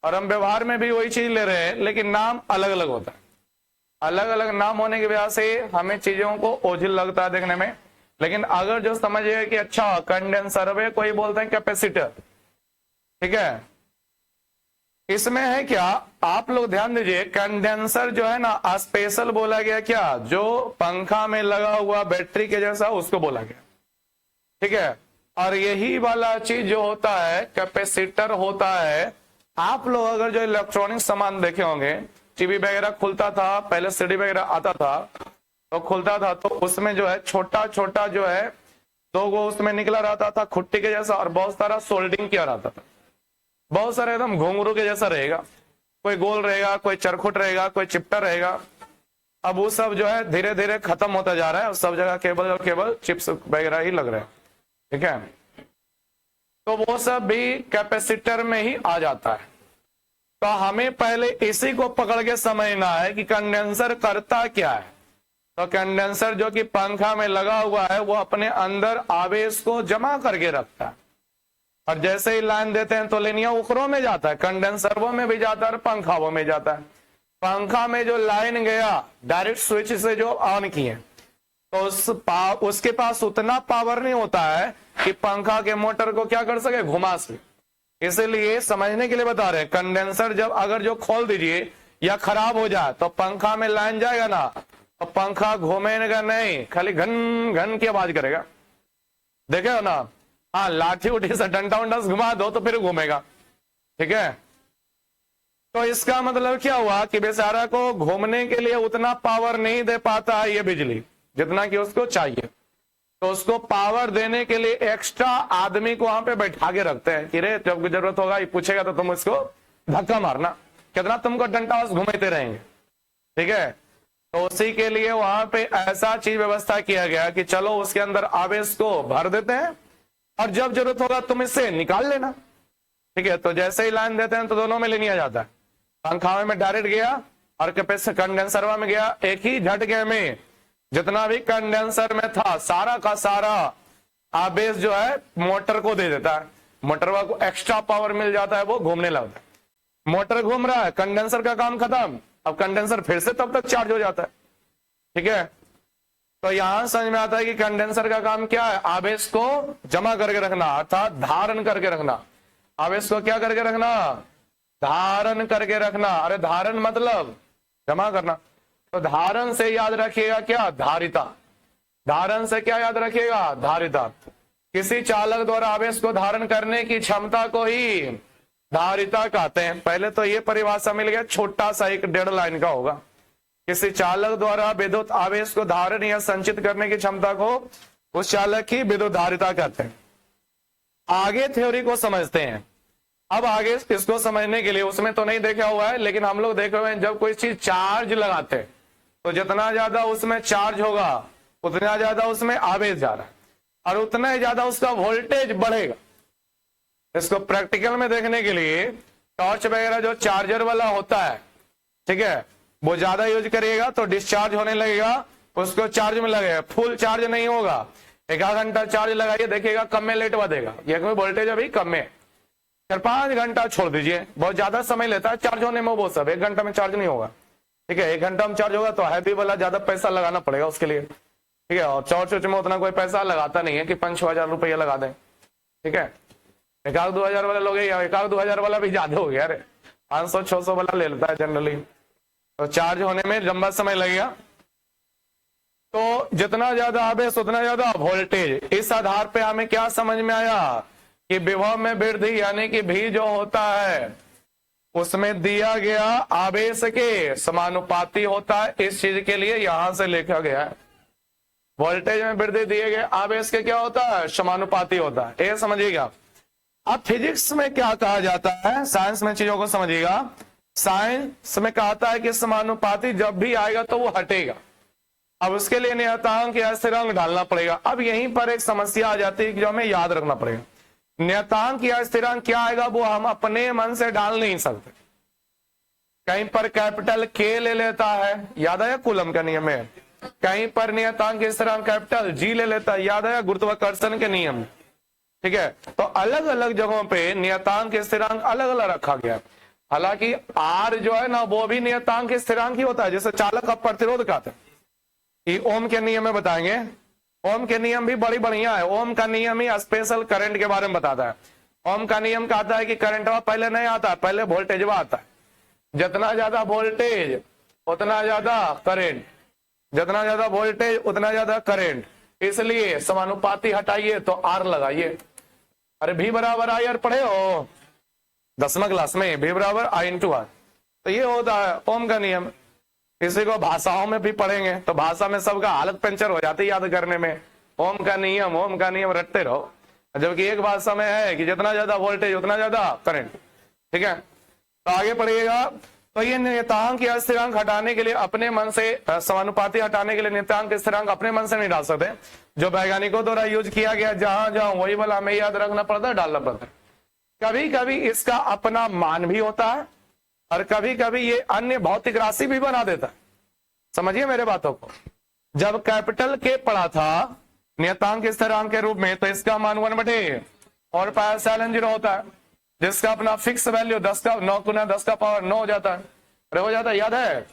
और हम व्यवहार में भी वही चीज ले रहे हैं, लेकिन नाम अलग अलग होता है। अलग अलग नाम होने की वजह से हमें चीजों को ओझिल लगता है देखने में। लेकिन अगर जो समझिए कि अच्छा कंडेंसर में कोई बोलते हैं कैपेसिटर, ठीक है, इसमें है क्या, आप लोग ध्यान दीजिए, कंडेंसर जो है ना स्पेशल बोला गया क्या, जो पंखा में लगा हुआ बैटरी के जैसा उसको बोला गया, ठीक है। और यही वाला चीज जो होता है कैपेसिटर होता है। आप लोग अगर जो इलेक्ट्रॉनिक सामान देखे होंगे, टीवी वगैरह खुलता था, पहले सीडी वगैरह आता था तो खुलता था, तो उसमें जो है छोटा छोटा जो है 2 गो उसमें निकला रहता था खुट्टी के जैसा, और बहुत सारा सोल्डिंग किया रहता था, बहुत सारा एकदम घुंघरू के जैसा रहेगा, कोई गोल रहेगा, कोई चरखुट रहेगा, कोई चिपटा रहेगा। अब वो सब जो है धीरे धीरे खत्म होता जा रहा है, सब जगह केबल और केबल चिप्स वगैरह ही लग रहे हैं, ठीक है। तो वो सब भी कैपेसिटर में ही आ जाता है। तो हमें पहले इसी को पकड़ के समझना है कि कंडेंसर करता क्या है। तो कंडेंसर जो कि पंखा में लगा हुआ है वो अपने अंदर आवेश को जमा करके रखता है, और जैसे ही लाइन देते हैं तो लेनिया उखरों में जाता है, कंडेंसर वो में भी जाता है और पंखा वो में जाता है। पंखा में जो लाइन गया डायरेक्ट स्विच से जो ऑन किए, तो उसके पास उतना पावर नहीं होता है कि पंखा के मोटर को क्या कर सके, घुमा सके। इसलिए समझने के लिए बता रहे हैं, कंडेंसर जब अगर जो खोल दीजिए या खराब हो जाए तो पंखा में लाइन जाएगा ना, तो पंखा घूमेगा नहीं, खाली घन घन की आवाज करेगा, देखे हो ना। हाँ लाठी उठी से डंडा उंडा घुमा दो तो फिर घूमेगा, ठीक है। तो इसका मतलब क्या हुआ कि बेचारा को घूमने के लिए उतना पावर नहीं दे पाता है ये बिजली जितना कि उसको चाहिए। तो उसको पावर देने के लिए एक्स्ट्रा आदमी को वहां पे बैठा के रखते हैं कि रे जब जरूरत होगा ये पूछेगा तो तुम इसको धक्का मारना, कितना तुमको डंडा घुमाते रहेंगे। ठीक है। तो उसी के लिए वहां पे ऐसा चीज व्यवस्था किया गया कि चलो उसके अंदर आवेश को भर देते हैं और जब जरूरत होगा तुम इससे निकाल लेना। ठीक है। तो जैसे ही लाइन देते हैं तो दोनों में ले लिया जाता है, पंखावे में डायरेक्ट गया और कैपेसिटर कंडेंसरवा में गया, एक ही झटके में जितना भी कंडेंसर में था सारा का सारा आवेश जो है मोटर को दे देता है। मोटरवा को एक्स्ट्रा पावर मिल जाता है, वो घूमने लगता है। मोटर घूम रहा है, कंडेंसर का काम खत्म, अब कंडेंसर फिर से तब तक चार्ज हो जाता है। ठीक है। तो यहां समझ में आता है कि कंडेंसर का काम क्या है, आवेश को जमा करके रखना अर्थात धारण करके रखना। आवेश को क्या करके रखना, धारण करके रखना। अरे धारण मतलब जमा करना। तो धारण से याद रखिएगा क्या, धारिता। धारण से क्या याद रखिएगा, धारिता। किसी चालक द्वारा आवेश को धारण करने की क्षमता को ही धारिता कहते हैं। पहले तो ये परिभाषा मिल गया, छोटा सा एक 1.5 लाइन का होगा। किसी चालक द्वारा विद्युत आवेश को धारण या संचित करने की क्षमता को उस चालक की विद्युत धारिता कहते हैं। आगे थ्योरी को समझते हैं। अब आगे इसको समझने के लिए, उसमें तो नहीं देखा हुआ है लेकिन हम लोग देखे हुए हैं, जब कोई चीज चार्ज लगाते हैं तो जितना ज्यादा उसमें चार्ज होगा उतना ज्यादा उसमें आवेश जा रहा है और उतना ही ज्यादा उसका वोल्टेज बढ़ेगा। इसको प्रैक्टिकल में देखने के लिए टॉर्च वगैरह जो चार्जर वाला होता है, ठीक है, वो ज्यादा यूज करिएगा तो डिस्चार्ज होने लगेगा, उसको चार्ज में लगेगा, फुल चार्ज नहीं होगा। 1 घंटा चार्ज लगाइए, देखिएगा कम में लेट बढ़ेगा, ये वोल्टेज अभी कम में। 4-5 घंटा छोड़ दीजिए, बहुत ज्यादा समय लेता है चार्ज होने में, वो सब 1 घंटा में चार्ज नहीं होगा। ठीक है। 1 घंटा में चार्ज होगा तो हैवी वाला ज्यादा पैसा लगाना पड़ेगा उसके लिए। ठीक है। और चौच में उतना कोई पैसा लगाता नहीं है कि 5-6 हजार रुपया लगा दें। ठीक है। 1-2 हजार वाला लोग, 1-2 हजार वाला भी ज्यादा हो गया। अरे 500-600 वाला ले लेता है जनरली, तो चार्ज होने में लंबा समय लगेगा। तो जितना ज्यादा आवेश उतना ज्यादा वोल्टेज। इस आधार पे हमें क्या समझ में आया कि विभव में वृद्धि यानी कि भी जो होता है उसमें दिया गया आवेश के समानुपाती होता है। इस चीज के लिए यहां से लिखा गया है, वोल्टेज में वृद्धि दिए गए आवेश के क्या होता है, समानुपाती होता है। ये समझिएगा। अब फिजिक्स में क्या कहा जाता है, साइंस में चीजों को समझिएगा। साइंस में कहता है कि समानुपाती जब भी आएगा तो वो हटेगा। अब उसके लिए नियतांक या स्थिरांक डालना पड़ेगा। अब यहीं पर एक समस्या आ जाती है कि जो हमें याद रखना पड़ेगा, नियतांक या स्थिरांक क्या आएगा वो हम अपने मन से डाल नहीं सकते। कहीं पर कैपिटल के ले लेता है, याद आया कूलम का नियम है। कहीं पर नियतांक स्थिरांक कैपिटल जी ले लेता है, याद आया गुरुत्वाकर्षण के नियम। ठीक है। तो अलग अलग जगहों पे नियतांक स्थिरांक अलग अलग रखा गया। हालांकि आर जो है ना वो भी नियतांक स्थिरांक ही होता है, जैसे चालक का प्रतिरोध कहते हैं। ओम के नियम में बताएंगे, ओम के नियम भी बड़ी बढ़िया है। ओम का नियम ही स्पेशल करंट के बारे में बताता है। ओम का नियम कहता है कि करंट पहले नहीं आता, पहले वोल्टेज आता है। जितना ज्यादा वोल्टेज उतना ज्यादा करंट, जितना ज्यादा वोल्टेज उतना ज्यादा करंट। इसलिए समानुपाती हटाइए तो आर लगाइए। अरे भी बराबर आई आर पढ़े हो 10वीं क्लास में, भी बराबर आई इंटू आर। तो ये होता है ओम का नियम। इसी को भाषाओं में भी पढ़ेंगे तो भाषा में सबका हालत पंचर हो जाती है याद करने में। ओम का नियम रटते रहो, जबकि एक भाषा में है कि जितना ज्यादा वोल्टेज उतना ज्यादा करंट। ठीक है। तो आगे पढ़िएगा। तो ये नियतांक या स्थिरांक हटाने के लिए अपने मन से, समानुपाती हटाने के लिए नियतांक स्थिरांक अपने मन से नहीं डाल सकते, जो वैज्ञानिकों द्वारा यूज किया गया जहां जहां वही वाला हमें याद रखना पड़ता है, डालना पड़ता है। कभी कभी इसका अपना मान भी होता है और कभी कभी ये अन्य भौतिक राशि भी बना देता है। समझिए मेरे बातों को। जब कैपिटल के पढ़ा था नियतांक स्थिरांक के रूप में तो इसका मान 1/4 और पाया साइलेंट 0 होता है, जिसका अपना फिक्स वैल्यू 10 का 9 गुना 10 का पावर 9 हो जाता है। अरे हो जाता है, याद है।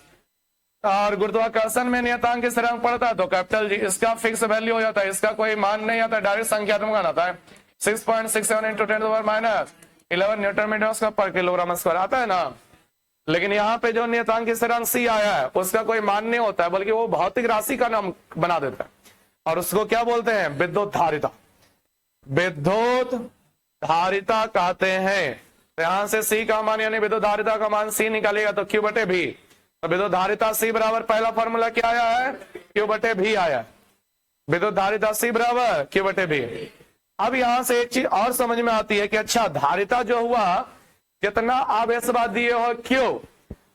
और गुरुत्वाकर्षण में नियतांक स्थिरांक पड़ता है तो कैपिटल जी, इसका फिक्स वैल्यू हो जाता है, इसका कोई मान नहीं आता, डायरेक्ट संख्यात्मक आता है। 6.67 × 10⁻11 न्यूटन मीटर पर किलोग्राम स्क्वायर आता है ना। लेकिन यहाँ पे जो नियतांक स्थिरांक सी आया है उसका कोई मान नहीं होता है, बल्कि वो भौतिक राशि का नाम बना देता है और उसको क्या बोलते हैं, विद्युत धारिता। विद्युत धारिता कहते हैं। तो यहां से C का मान यानी विद्युत धारिता का मान C निकालेगा तो Q बटे भी, तो विद्युत धारिता C बराबर पहला फॉर्मूला क्या आया है, Q बटे भी आया। विद्युत धारिता C बराबर Q बटे भी। अब यहां से एक चीज और समझ में आती है कि अच्छा धारिता जो हुआ, जितना आवेशवाद दिए हो Q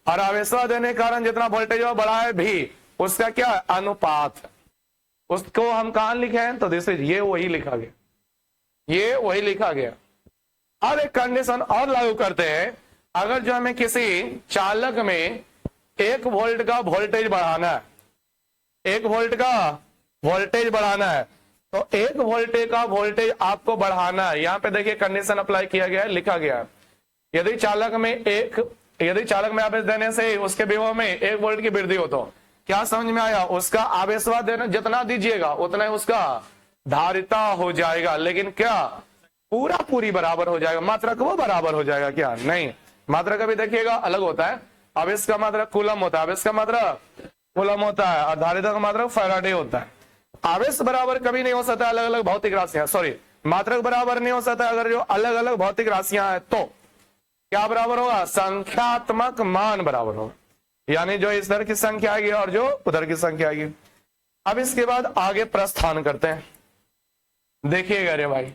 और आवेशवाद देने के कारण जितना वोल्टेज हो बढ़ा है भी, उसका क्या अनुपात, उसको हम कहां लिखे हैं, तो दिस इज, ये वही लिखा गया, ये वही लिखा गया। अब एक कंडीशन और लागू करते हैं, अगर जो हमें किसी चालक में 1 वोल्ट का वोल्टेज बढ़ाना है, 1 वोल्ट का वोल्टेज बढ़ाना है, तो 1 वोल्ट का वोल्टेज आपको बढ़ाना है। यहां पे देखिए कंडीशन अप्लाई किया गया है, लिखा गया है, यदि चालक में आवेश देने से उसके विभव में 1 वोल्ट की वृद्धि हो, तो क्या समझ में आया, उसका आवेशवाद देना जितना दीजिएगा उतना ही उसका धारिता हो जाएगा, लेकिन क्या पूरी बराबर हो जाएगा, मात्रक वो बराबर हो जाएगा क्या, नहीं, मात्रक अभी देखिएगा अलग होता है, आवेश का मात्रक कूलम होता है, आवेश का मात्रक कूलम होता है और धारिता का मात्रक फैराडे होता है। आवेश बराबर कभी नहीं हो सकता अलग अलग भौतिक राशियां, सॉरी मात्रक बराबर नहीं हो सकता अगर जो अलग अलग भौतिक राशियां हैं, तो क्या बराबर होगा, संख्यात्मक मान बराबर होगा, यानी जो इधर की संख्या आएगी और जो उधर की संख्या आएगी। अब इसके बाद आगे प्रस्थान करते हैं, देखिएगा रे भाई,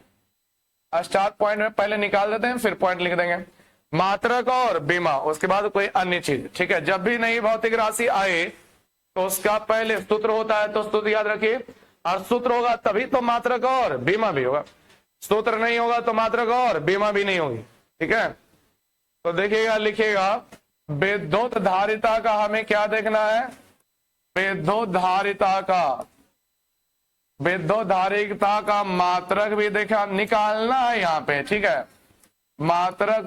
स्टार्ट पॉइंट में पहले निकाल देते हैं फिर पॉइंट लिख देंगे, मात्रक और बीमा, उसके बाद कोई अन्य चीज, ठीक है। जब भी नई भौतिक राशि आए तो उसका पहले सूत्र होता है, तो सूत्र याद रखिए, और सूत्र होगा तभी तो मात्रक और बीमा भी होगा, सूत्र नहीं होगा तो मात्रक और बीमा भी नहीं होगी, ठीक है। तो देखिएगा, लिखिएगा विद्युत धारिता का हमें क्या देखना है, विद्युत धारिता का मात्रक भी देखा निकालना है यहाँ पे, ठीक है, मात्रक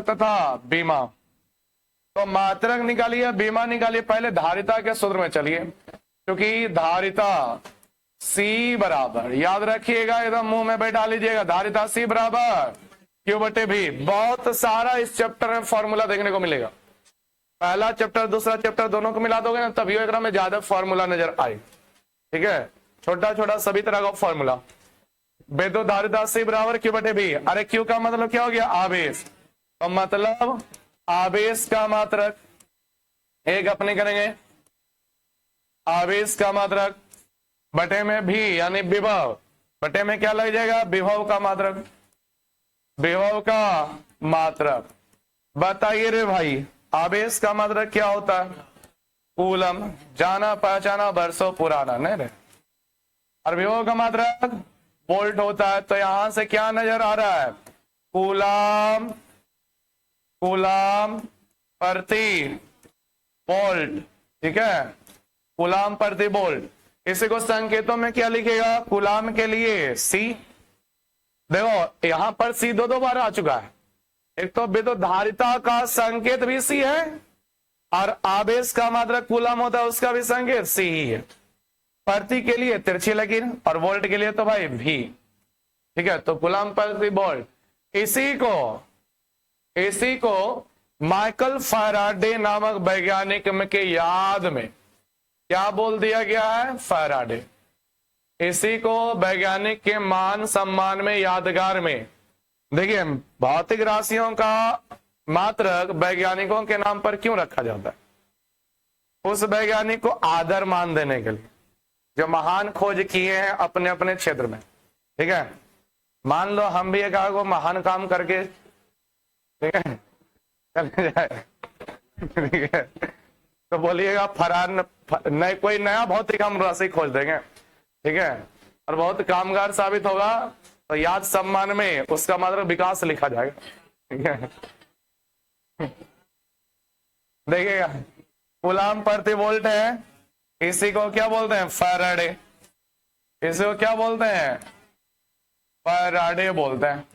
तथा बीमा, तो मात्रक निकालिए बीमा निकालिए, पहले धारिता के सूत्र में चलिए, क्योंकि धारिता C बराबर, याद रखिएगा एकदम मुंह में बैठा लीजिएगा, धारिता C बराबर Q बटे भी। बहुत सारा इस चैप्टर में फॉर्मूला देखने को मिलेगा, पहला चैप्टर दूसरा चैप्टर दोनों को मिला दोगे ना तभी एक में ज्यादा फॉर्मूला नजर आए, ठीक है, छोटा छोटा सभी तरह का फॉर्मूला। विद्युत धारिता C बराबर Q बटे भी, अरे Q का मतलब क्या हो गया, आवेश, तो मतलब आवेश का मात्रक, एक अपने करेंगे आवेश का मात्रक बटे में भी यानी विभव, बटे में क्या लग जाएगा, विभव का मात्रक। बताइए रे भाई, आवेश का मात्रक क्या होता है, कूलम, जाना पहचाना वर्षों पुराना, नहीं रे, और विभव का मात्रक वोल्ट होता है, तो यहां से क्या नजर आ रहा है, कूलम प्रति वोल्ट, ठीक है, कूलम प्रति वोल्ट। इसी को संकेतों में क्या लिखेगा, कूलम के लिए C, देखो यहां पर C दो बार आ चुका है, एक तो विद्युत धारिता का संकेत भी C है और आवेश का मात्रक कूलम होता है उसका भी संकेत C ही है, प्रति के लिए तिरछी लकीर और वोल्ट के लिए तो भाई भी, ठीक है, तो कूलम प्रति वोल्ट। इसी को माइकल फैराडे नामक वैज्ञानिक के याद में क्या बोल दिया गया है, फैराडे। इसी को वैज्ञानिक के मान सम्मान में यादगार में, देखिए भौतिक राशियों का मात्रक वैज्ञानिकों के नाम पर क्यों रखा जाता है, उस वैज्ञानिक को आदर मान देने के लिए जो महान खोज किए हैं अपने अपने क्षेत्र में, ठीक है। मान लो हम भी एक आगो महान काम करके, ठीक है, चले जाए, ठीक है, तो बोलिएगा फरान कोई नया भौतिक हम राशि खोज देंगे, ठीक है, और बहुत कामगार साबित होगा तो याद सम्मान में उसका मात्रक विकास लिखा जाएगा, ठीक है। देखिएगा कूलम प्रति वोल्ट है, इसी को क्या बोलते हैं, फैराडे, इसी को क्या बोलते हैं, फैराडे बोलते हैं,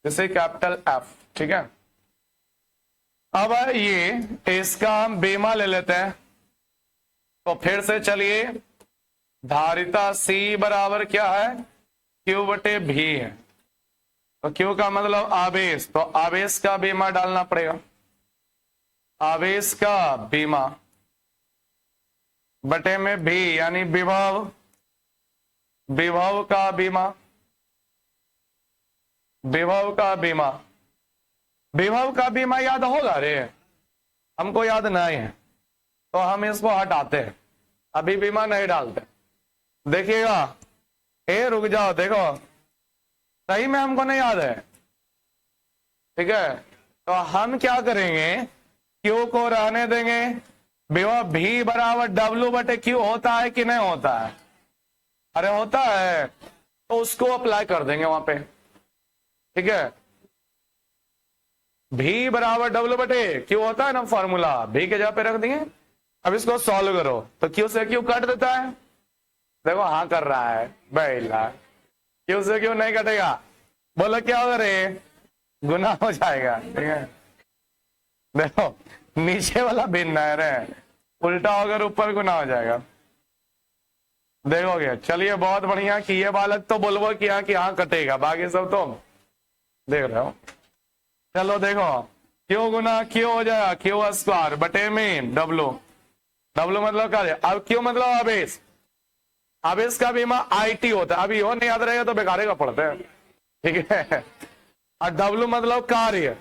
जैसे कैपिटल F, ठीक है। अब ये इसका हम बीमा ले लेते हैं, तो फिर से चलिए, धारिता C बराबर क्या है, Q बटे भी है, तो Q का मतलब आवेश, तो आवेश का बीमा डालना पड़ेगा, आवेश का बीमा बटे में भी यानी विभव का बीमा, विभव का बीमा, विभव का बीमा याद होगा रे? हमको याद नहीं है तो हम इसको हटाते हैं, अभी बीमा नहीं डालते। देखिएगा, ए रुक जाओ, देखो सही में हमको नहीं याद है, ठीक है। तो हम क्या करेंगे, क्यू को रहने देंगे, विभव भी बराबर डब्ल्यू बटे क्यू होता है कि नहीं होता है? अरे होता है, तो उसको अप्लाई कर देंगे वहां पे, ठीक है। भी बराबर डब्ल्यू बटे क्यू होता है ना फॉर्मूला, भी के जगह पे रख देंगे। अब इसको सॉल्व करो तो क्यू से क्यू कट देता है, देखो हाँ कर रहा है बैला, क्यू से क्यू नहीं कटेगा, बोलो क्या होगा रे, गुना हो जाएगा, ठीक है। देखो नीचे वाला भिन्न है रे, उल्टा होकर ऊपर गुना हो जाएगा, देखोगे। चलिए बहुत बढ़िया कि ये बालक तो बोलबो किया कि हाँ कटेगा, बाकी सब तो देख रहे हो। चलो देखो, क्यों गुना क्यों हो जाएगा, क्यू स्क्वायर बटे में डब्लू, डब्लू मतलब क्या है, अब क्यों मतलब आवेश, आवेश का बीमा आईटी होता है, अभी वो नहीं याद रहेगा तो बेकार का पढ़ते हैं, ठीक है। और डब्लू मतलब कार्य,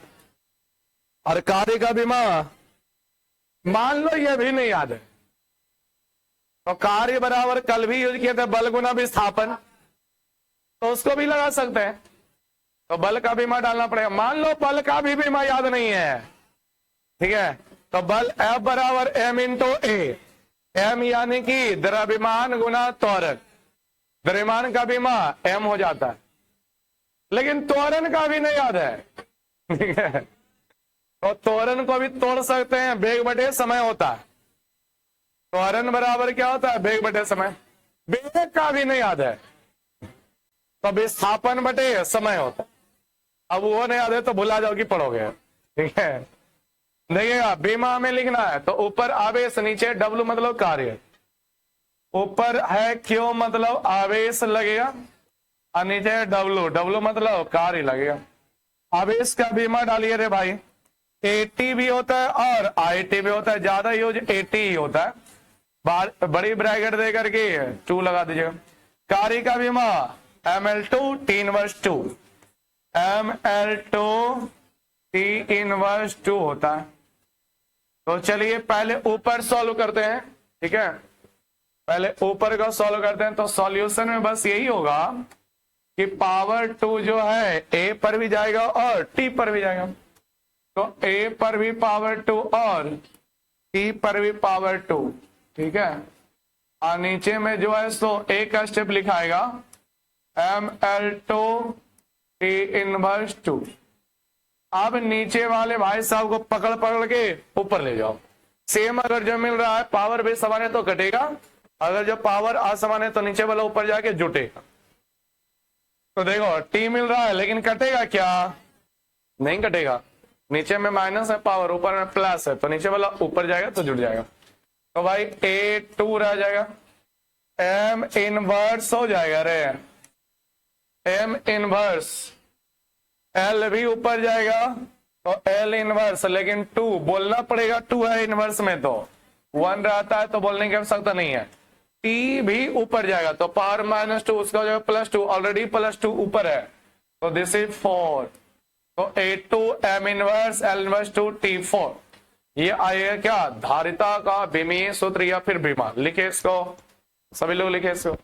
और कार्य का बीमा मान लो ये भी नहीं याद है तो कार्य बराबर कल भी यूज किए थे बल गुना विस्थापन, तो उसको भी लगा सकते हैं, तो बल का बीमा डालना पड़ेगा। मान लो बल का भी बीमा याद नहीं है, ठीक है, तो बल F बराबर m इंटू ए, एम यानी कि द्रव्यमान गुना त्वरण, द्रव्यमान का बीमा m हो जाता है, लेकिन त्वरण का भी नहीं याद है, ठीक है। तो त्वरण को भी तोड़ सकते हैं, वेग बटे समय होता है, त्वरण बराबर क्या होता है, वेग बटे समय, वेग का भी नहीं याद है तो विस्थापन बटे समय होता है, अब वो नहीं याद है तो भुला जाओ कि पढ़ोगे, ठीक है। देखिएगा बीमा में लिखना है तो ऊपर आवेश, नीचे डब्ल्यू मतलब कार्य, ऊपर है क्यू मतलब आवेश लगेगा और नीचे डब्ल्यू, डब्ल्यू मतलब कार्य लगेगा। आवेश का बीमा डालिए रे भाई, एटी भी होता है और आईटी भी होता है, ज्यादा यूज एटी ही होता है, बड़ी ब्रैकेट दे करके 2 लगा दीजिएगा। कार्य का बीमा ml2 T inverse 2, ml2 T inverse 2 होता है। तो चलिए पहले ऊपर सॉल्व करते हैं, ठीक है, पहले ऊपर का सॉल्व करते हैं। तो सॉल्यूशन में बस यही होगा कि पावर 2 जो है ए पर भी जाएगा और टी पर भी जाएगा, तो ए पर भी पावर 2 और टी पर भी पावर 2, ठीक है। और नीचे में जो है सो ए का स्टेप लिखाएगा ml2 T इनवर्स 2। अब नीचे वाले भाई साहब को पकड़ पकड़ के ऊपर ले जाओ, सेम अगर जो मिल रहा है पावर भी समान है तो कटेगा, अगर जो पावर असमान है तो नीचे वाला ऊपर जाके जुटेगा। तो देखो टी मिल रहा है लेकिन कटेगा क्या, नहीं कटेगा, नीचे में माइनस है पावर, ऊपर में प्लस है, तो नीचे वाला ऊपर जाएगा तो जुट जाएगा। तो भाई A2 रह जाएगा, m इनवर्स हो जाएगा रे, m इनवर्स, L भी ऊपर जाएगा तो L इनवर्स, लेकिन 2 बोलना पड़ेगा, 2 है इनवर्स में तो 1 रहता है तो बोलने की आवश्यकता नहीं है। T भी ऊपर जाएगा तो पावर -2, उसका जो +2, ऑलरेडी +2 ऊपर है, तो दिस इज 4, तो A2 m inverse L inverse 2 T4, ये आएगा क्या, धारिता का विमीय सूत्र या फिर बीमा। लिखे इसको, सभी लोग लिखे इसको।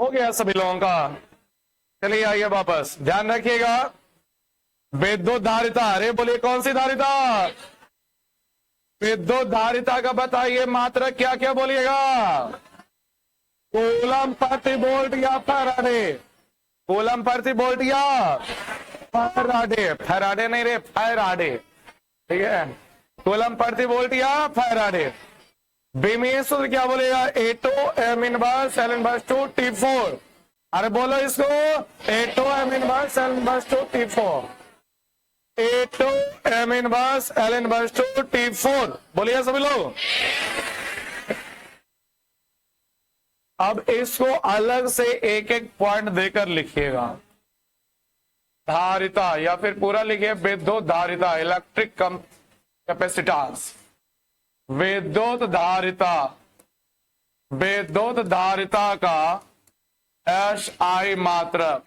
हो गया सभी लोगों का। चलिए आइए वापस, ध्यान रखिएगा। विद्युत धारिता, अरे बोलिए कौन सी धारिता? विद्युत धारिता का बताइए मात्रक क्या क्या बोलिएगा? कूलम प्रति वोल्ट या फैराडे? कूलम प्रति वोल्ट या फैराडे? फैराडे नहीं रे, फैराडे, ठीक है। कूलम प्रति वोल्ट या फैराडे। बीमीय सूत्र क्या बोलेगा? A2 M inverse L inverse two T4। अरे बोलो इसको, A2 M inverse L inverse two T4। A2 M inverse L inverse two T4, बोलिए सभी लोग। अब इसको अलग से एक एक पॉइंट देकर लिखिएगा। धारिता या फिर पूरा लिखिए विद्युत धारिता, इलेक्ट्रिक कैपेसिटेंस। विद्युत धारिता, विद्युत धारिता का SI मात्रक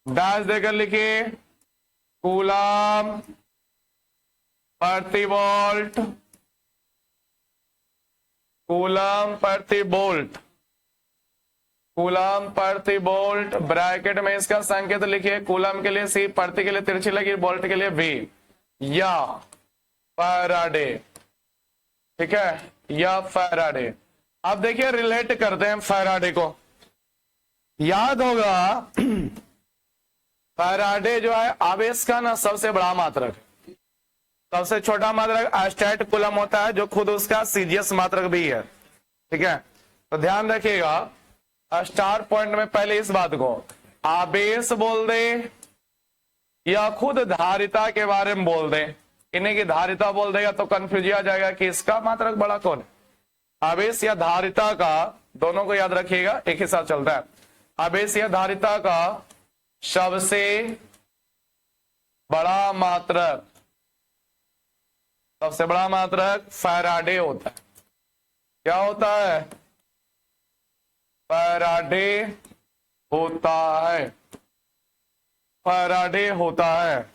डैश देकर लिखिए कूलम प्रति वोल्ट, कूलम प्रति वोल्ट, कूलम प्रति वोल्ट। ब्रैकेट में इसका संकेत लिखिए, कूलम के लिए C, प्रति के लिए तिरछी लगी, वोल्ट के लिए V, या फैराडे, ठीक है, या फैराडे। अब देखिए रिलेट करते हैं फैराडे को। याद होगा फैराडे जो है आवेश का ना सबसे बड़ा मात्रक, सबसे छोटा मात्रक एस्टेट कूलम होता है, जो खुद उसका सीजीएस मात्रक भी है, ठीक है। तो ध्यान रखिएगा, स्टार पॉइंट में पहले इस बात को आवेश बोल दे या खुद धारिता के बारे में बोल दे। इन्हें की धारिता बोल देगा तो कंफ्यूज आ जाएगा कि इसका मात्रक बड़ा कौन है, आवेश या धारिता का। दोनों को याद रखिएगा, एक ही साथ चलता है। आवेश या धारिता का सबसे बड़ा मात्रक, सबसे बड़ा मात्रक फैराडे होता है। क्या होता है? फैराडे होता है, फैराडे होता है।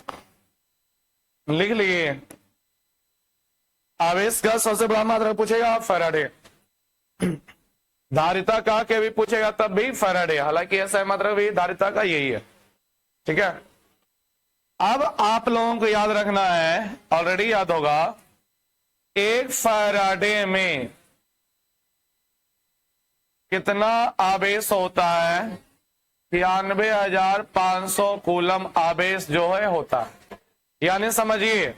लिख लिए, आवेश का सबसे बड़ा मात्रक पूछेगा फैराडे, धारिता का के भी पूछेगा तब भी फैराडे। हालांकि ऐसा मात्रक भी धारिता का यही है, ठीक है। अब आप लोगों को याद रखना है, ऑलरेडी याद होगा, एक फैराडे में कितना आवेश होता है? 93,500 कूलम आवेश जो है होता है। यानी समझिए,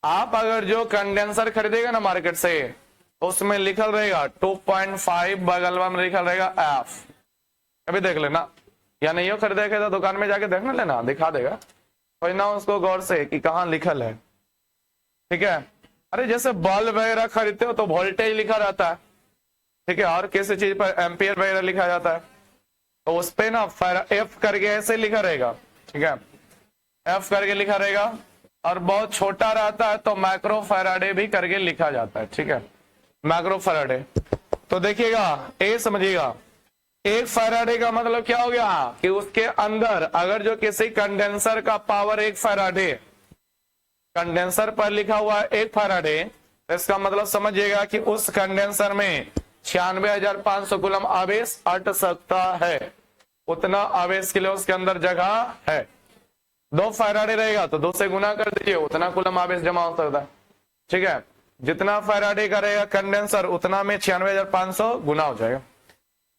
आप अगर जो कंडेंसर खरीदेगा ना मार्केट से, उसमें लिखल रहेगा 2.5, बगल में लिखल रहेगा F। कभी देख लेना, या नहीं हो खरीदेगा तो दुकान में जाके देखना लेना, दिखा देगा, कोई ना उसको गौर से कि कहाँ लिखल है, ठीक है। अरे जैसे बल्ब वगैरह खरीदते हो तो वोल्टेज लिखा रहता है, ठीक है, और किसी चीज पर एम्पियर वगैरह लिखा जाता है, तो उस पे ना F करके ऐसे लिखा रहेगा, ठीक है, F करके लिखा रहेगा। और बहुत छोटा रहता है तो माइक्रो फैराडे भी करके लिखा जाता है, ठीक है, माइक्रो फैराडे। तो देखिएगा, ए समझिएगा, एक फैराडे का मतलब क्या हो गया कि उसके अंदर अगर जो किसी कंडेंसर का पावर 1 फैराडे, कंडेंसर पर लिखा हुआ 1 फैराडे, तो इसका मतलब समझिएगा कि उस कंडेंसर में 96,500 कूलम आवेश अट सकता है। उतना आवेश के लिए उसके अंदर जगह है। 2 फैराडे रहेगा तो 2 से गुना कर दीजिए, उतना कूलम आवेश जमा हो सकता है, ठीक है। जितना फैराडे का रहेगा कंडेंसर, उतना में 96,500 गुना हो जाएगा।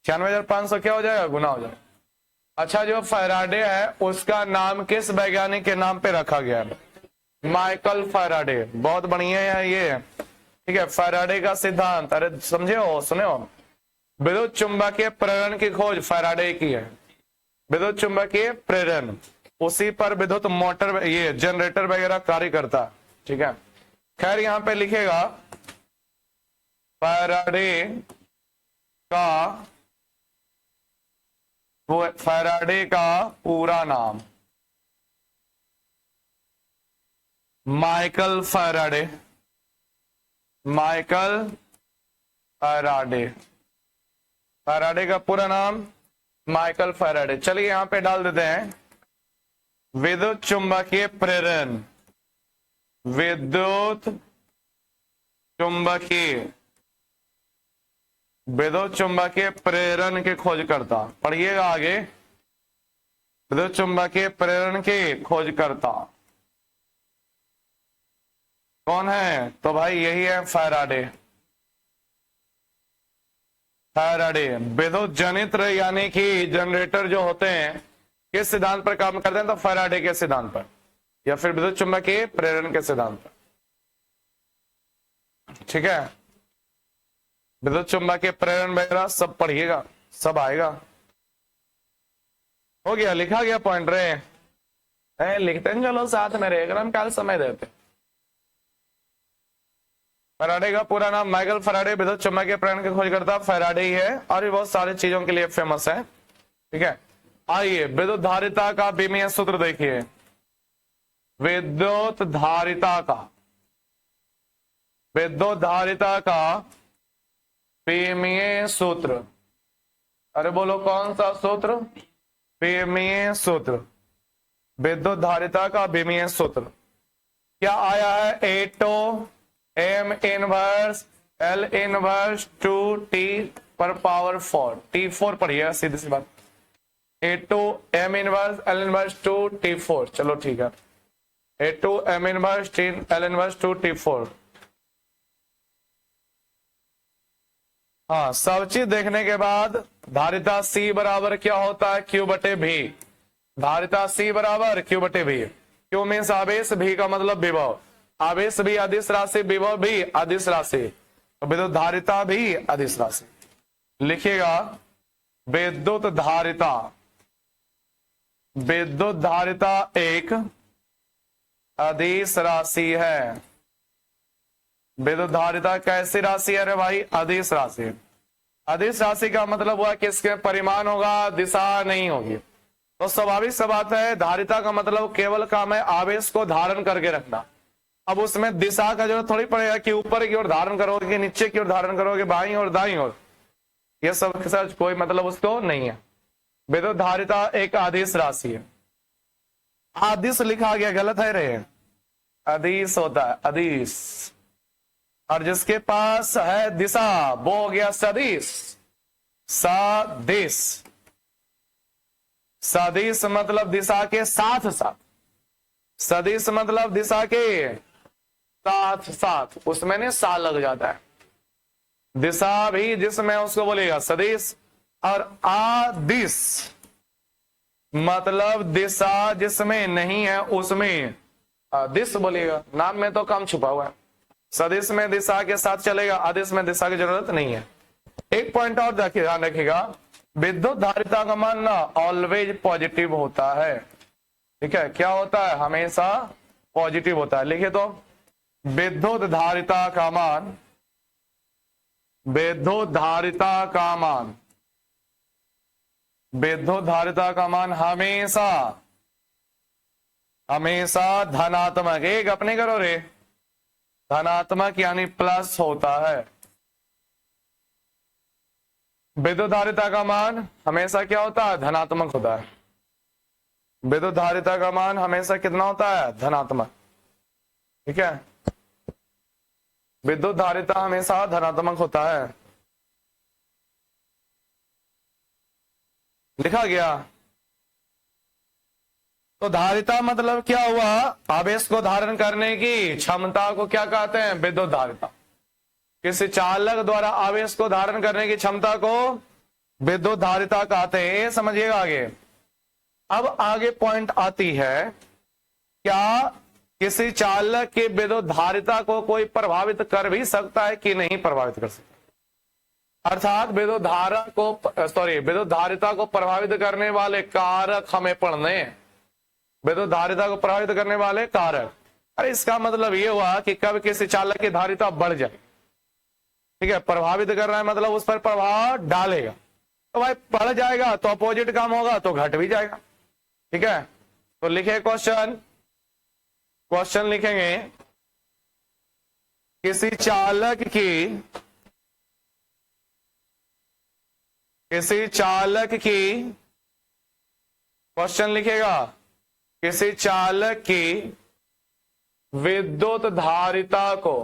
96,500 क्या हो जाएगा? गुना हो जाएगा। अच्छा, जो फैराडे है उसका नाम किस वैज्ञानिक के नाम पे रखा गया है? Michael Faraday. बहुत बढ़िया है ये, ठीक है। फैराडे का सिद्धांत, अरे समझे हो, सुने हो, विद्युत चुंबकीय प्रेरण की खोज फैराडे की है। विद्युत चुंबकीय प्रेरण, उसी पर विद्युत मोटर, ये जनरेटर वगैरह कार्य करता है, ठीक है। खैर यहां पे लिखेगा फैराडे का पूरा नाम Michael Faraday, Michael Faraday, Faraday का पूरा नाम माइकल फैराडे। चलिए यहां पे डाल देते हैं विद्युत चुंबकीय प्रेरण, विद्युत चुंबकीय विद्युत चुंबकीय प्रेरण के खोजकर्ता, पढ़िएगा आगे, विद्युत चुंबकीय प्रेरण के खोजकर्ता कौन है? तो भाई यही है फैराडे। फैराडे विद्युत जनित्र यानी कि जनरेटर जो होते हैं किस सिद्धांत पर काम करते हैं? तो फैराडे के सिद्धांत पर, या फिर विद्युत चुंबकीय प्रेरण के सिद्धांत पर। ठीक है, विद्युत चुंबकीय प्रेरण वगैरह सब पढ़िएगा, सब आएगा। हो गया, लिखा गया पॉइंट रे, लिखते हैं चलो साथ में रहेगा, हम कल समय देते। फैराडे का पूरा नाम माइकल फैराडे, विद्युत चुंबकीय प्रेरण के खोजकर्ता फैराडे ही है, और भी बहुत सारी चीजों के लिए फेमस है। ठीक है, आइए विद्युत धारिता का बीमीय सूत्र देखिए। विद्युत धारिता का, विद्युत धारिता का बीमीय सूत्र, अरे बोलो कौन सा सूत्र? बीमीय सूत्र, विद्युत धारिता का बीमीय सूत्र क्या आया है? एटो M inverse L inverse 2t पर पावर 4, T4 पढ़िएगा, सीधी सी बात। A2 M inverse L inverse 2T4, चलो ठीक है, A2 M inverse L inverse 2T4। हाँ, सब चीज देखने के बाद धारिता C बराबर क्या होता है? Q बटे V। धारिता C बराबर Q बटे V। Q मीन्स आवेश, V का मतलब विभव, आवेश भी अदिश राशि, विभव भी अदिश राशि, तो विद्युत धारिता भी अदिश राशि। लिखिएगा विद्युत धारिता, विद्युत धारिता एक अदिश राशि है। विद्युत धारिता कैसी राशि है रे भाई? अदिश राशि। अदिश राशि का मतलब हुआ कि इसके परिमाण होगा, दिशा नहीं होगी। तो स्वाभाविक सी बात है, धारिता का मतलब केवल काम है आवेश को धारण करके रखना। अब उसमें दिशा का जरूरत थोड़ी पड़ेगा कि ऊपर की ओर धारण करोगे कि नीचे की ओर धारण करोगे, बाईं और दाईं ओर, ये सब सच कोई मतलब उसको नहीं है। विद्युत धारिता एक अदिश राशि है। अदिश लिखा गया, गलत है रे, अदिश होता है, अदिश। और जिसके पास है दिशा वो हो गया सदिश। सदिश, सदिश मतलब दिशा के साथ साथ, सदिश मतलब दिशा के साथ साथ, उसमें ने सा लग जाता है। दिशा भी जिसमें उसको बोलेगा सदिश, और आदिश मतलब दिशा जिसमें नहीं है उसमें दिश बोलेगा। नाम में तो काम छुपा हुआ है। सदिश में दिशा के साथ चलेगा, आदिश में दिशा की जरूरत नहीं है। एक पॉइंट और ध्यान रखिएगा, विद्युत धारिता का मान ना ऑलवेज पॉजिटिव होता है। ठीक है, क्या होता है? हमेशा पॉजिटिव होता है। लिखिए तो विद्युत धारिता का मान, विद्युत धारिता का मान, विद्युत धारिता का मान हमेशा हमेशा धनात्मक, एक अपने करो रे, धनात्मक यानी प्लस होता है। विद्युत धारिता का मान हमेशा क्या होता है? धनात्मक होता है। विद्युत धारिता का मान हमेशा कितना होता है? धनात्मक। ठीक है, विद्युत धारिता हमेशा धनात्मक होता है। लिखा गया। तो धारिता मतलब क्या हुआ? आवेश को धारण करने की क्षमता को क्या कहते हैं? विद्युत धारिता। किसी चालक द्वारा आवेश को धारण करने की क्षमता को विद्युत धारिता कहते हैं। ये समझिएगा आगे। अब आगे पॉइंट आती है, क्या किसी चालक की विद्युत धारिता को कोई प्रभावित कर भी सकता है कि नहीं प्रभावित कर सकता? अर्थात विद्युत धारा को विद्युत धारिता को प्रभावित करने वाले कारक हमें पढ़ने हैं। विद्युत धारिता को प्रभावित करने वाले कारक, अरे इसका मतलब ये हुआ कि कब किसी चालक की धारिता बढ़ जाए। ठीक है, प्रभावित कर रहा है मतलब उस पर प्रभाव डालेगा। तो भाई बढ़ जाएगा तो अपोजिट काम होगा तो घट भी जाएगा। ठीक है, तो लिखे क्वेश्चन, क्वेश्चन लिखेंगे, किसी चालक की क्वेश्चन लिखेगा, किसी चालक की विद्युत धारिता को,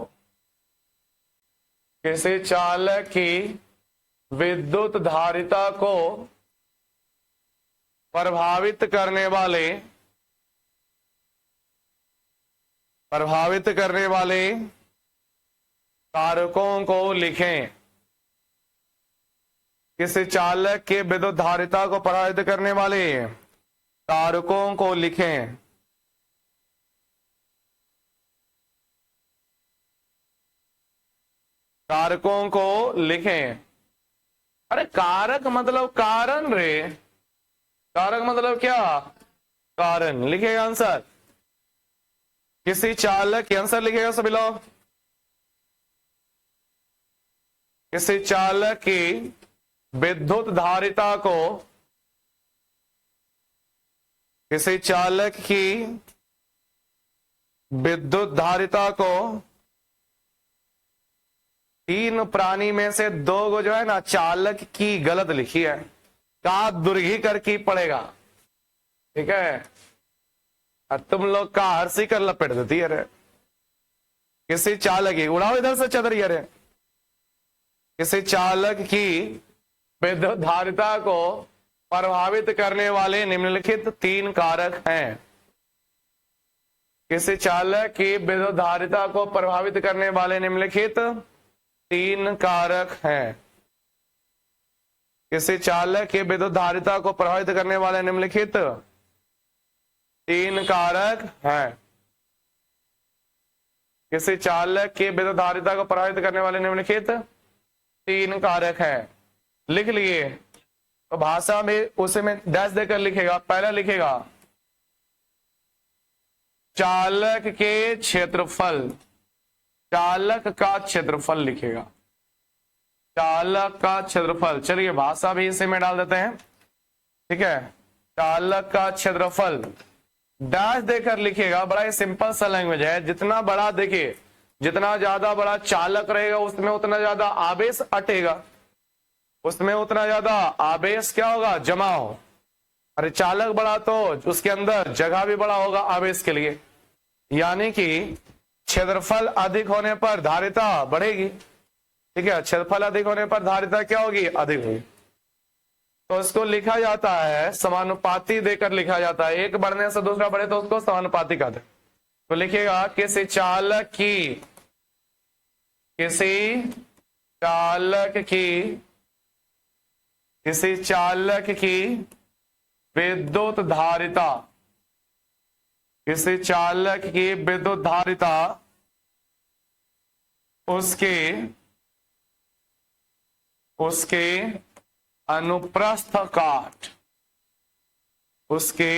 किसी चालक की विद्युत धारिता को प्रभावित करने वाले कारकों को लिखें। किसी चालक के विद्युत धारिता को प्रभावित करने वाले कारकों को लिखें। कारकों को लिखें। अरे कारक मतलब कारण रे, कारक मतलब क्या? कारण। लिखेगा आंसर। किसी चालक, आंसर लिखेगा सभी लोग। किसी चालक की विद्युत धारिता को, किसी चालक की विद्युत धारिता को तीन प्राणी में से दो को जो है ना चालक की गलत लिखी है, का दुर्घी करके पड़ेगा। ठीक है, और तुम लोग का हर्षी कर लपेट देती है रे। किसी चालक की, उड़ाओ इधर से चदर रे। किसी चालक की विद्युत धारिता को प्रभावित करने वाले निम्नलिखित तीन कारक हैं। किसी चालक की विद्युत धारिता को प्रभावित करने वाले निम्नलिखित तीन कारक हैं। किसी चालक की विद्युत धारिता को प्रभावित करने वाले निम्नलिखित तीन कारक हैं। किसी चालक की विद्युत धारिता को प्रभावित करने वाले निम्नलिखित तीन कारक हैं। लिख लिए तो भाषा में उसे में डैश देकर लिखेगा। पहला लिखेगा चालक के क्षेत्रफल, चालक का क्षेत्रफल लिखेगा, चालक का क्षेत्रफल। चलिए भाषा भी इसी में डाल देते हैं। ठीक है, चालक का क्षेत्रफल डैश देकर लिखेगा। बड़ा ही सिंपल सा लैंग्वेज है। जितना बड़ा देखिए, जितना ज्यादा बड़ा चालक रहेगा उसमें उतना ज्यादा आवेश अटेगा, उसमें उतना ज्यादा आवेश क्या होगा? जमा हो। अरे चालक बड़ा तो उसके अंदर जगह भी बड़ा होगा आवेश के लिए, यानी कि क्षेत्रफल अधिक होने पर धारिता बढ़ेगी। ठीक है, क्षेत्रफल अधिक होने पर धारिता क्या होगी? अधिक होगी। तो इसको लिखा जाता है समानुपाती देकर लिखा जाता है। एक बढ़ने से दूसरा बढ़े तो उसको समानुपाती कहते हैं। तो लिखेगा किसी चालक की, किसी चालक की, किसी चालक की विद्युत धारिता, किसी चालक की विद्युत धारिता उसके अनुप्रस्थ काट, उसके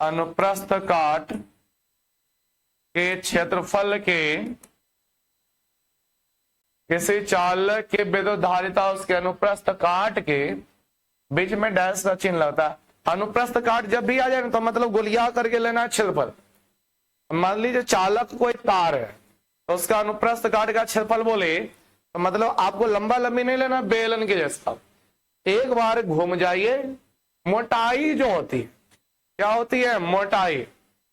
अनुप्रस्थ काट के क्षेत्रफल के, किसी चालक की विद्युत धारिता उसके अनुप्रस्थ काट के, बीच में डैश का चिन्ह लगता है। अनुप्रस्थ काट जब भी आ जाए ना तो मतलब गोलिया करके लेना है क्षेत्रफल। मान लीजिए चालक कोई तार है तो उसका अनुप्रस्थ काट का क्षेत्रफल बोले तो मतलब आपको लंबा लंबी नहीं लेना, बेलन के जैसा। एक बार घूम जाइए, मोटाई जो होती है, क्या होती है? मोटाई।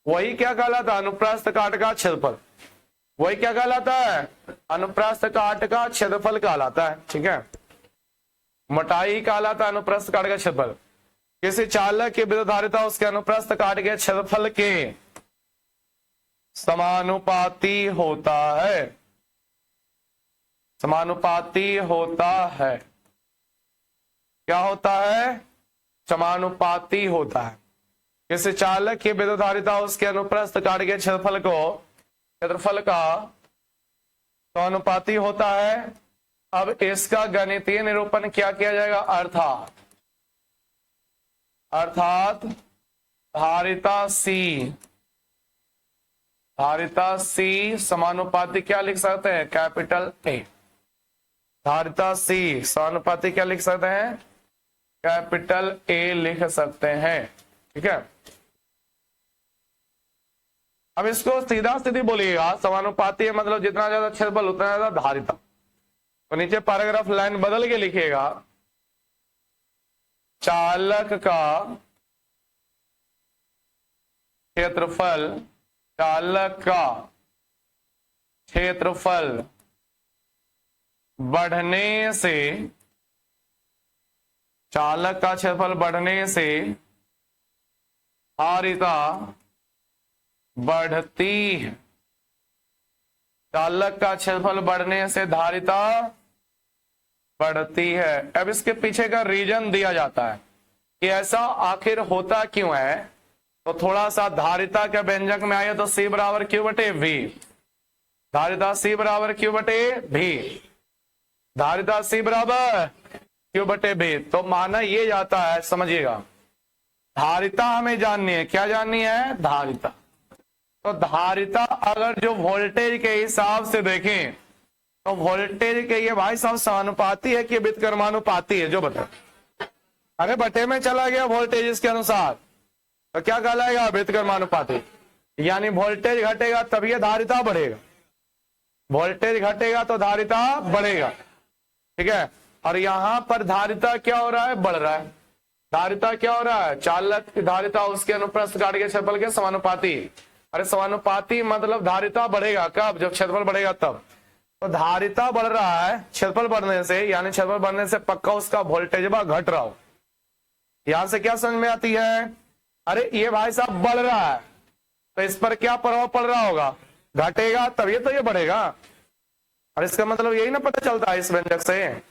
वही क्या कहलाता है? अनुप्रस्थ काट का क्षेत्रफल। वही क्या कहलाता है? अनुप्रस्थ काट का क्षेत्रफल कहलाता है। ठीक है, मोटाई कहलाता है अनुप्रस्थ काट का क्षेत्रफल। किसी चालक की विद्युत धारिता उसके अनुप्रस्थ काट के क्षेत्रफल के समानुपाती होता है, समानुपाती होता है। क्या होता है? समानुपाती होता है। किसी चालक की विद्युत धारिता उसके अनुप्रस्थ काट के क्षेत्रफल को, क्षेत्रफल का समानुपाती होता है। अब इसका गणितीय निरूपण क्या किया जाएगा? अर्थात धारिता सी, धारिता सी समानुपाती क्या लिख सकते हैं? Capital A. धारिता सी समानुपाती क्या लिख सकते हैं? कैपिटल ए लिख सकते हैं। ठीक है, अब इसको सीधा सीधी बोलिएगा। समानुपाती है मतलब जितना ज्यादा क्षेत्रफल उतना ज्यादा धारिता। तो नीचे पैराग्राफ लाइन बदल के लिखिएगा, चालक का क्षेत्रफल, चालक का क्षेत्रफल बढ़ने से चालक का क्षेत्रफल बढ़ने से धारिता बढ़ती है। चालक का क्षेत्रफल बढ़ने से धारिता बढ़ती है। अब इसके पीछे का रीजन दिया जाता है कि ऐसा आखिर होता क्यों है। तो थोड़ा सा धारिता के व्यंजक में आए तो C बराबर Q बटे V, धारिता C बराबर Q बटे V, धारिता C बराबर Q बटे V। तो माना ये जाता है, समझिएगा, धारिता हमें जाननी है। क्या जाननी है? धारिता। तो धारिता अगर जो वोल्टेज के हिसाब से देखें तो वोल्टेज के ये भाई साहब समानुपाती है कि व्युत्क्रमानुपाती है? जो बता, अरे बटे में चला गया वोल्टेज इसके अनुसार, तो क्या कहलाएगा? व्युत्क्रमानुपाती। यानी वोल्टेज घटेगा तब ये धारिता बढ़ेगा, वोल्टेज घटेगा तो धारिता बढ़ेगा। ठीक है। और यहां पर धारिता क्या हो रहा है? बढ़ रहा है। धारिता क्या हो रहा है? चालक की धारिता उसके अनुप्रस्थ काट के क्षेत्रफल के समानुपाती। अरे समानुपाती मतलब धारिता बढ़ेगा कब? जब क्षेत्रफल बढ़ेगा तब। तो धारिता बढ़ रहा है क्षेत्रफल बढ़ने से, यानी क्षेत्रफल बढ़ने से पक्का उसका वोल्टेज घट रहा हो। यहां से क्या समझ में आती है? अरे ये भाई साहब बढ़ रहा है तो इस पर क्या प्रभाव पड़ रहा होगा? घटेगा तभी तो ये बढ़ेगा। और इसका मतलब यही ना पता चलता है इस व्यंजक से।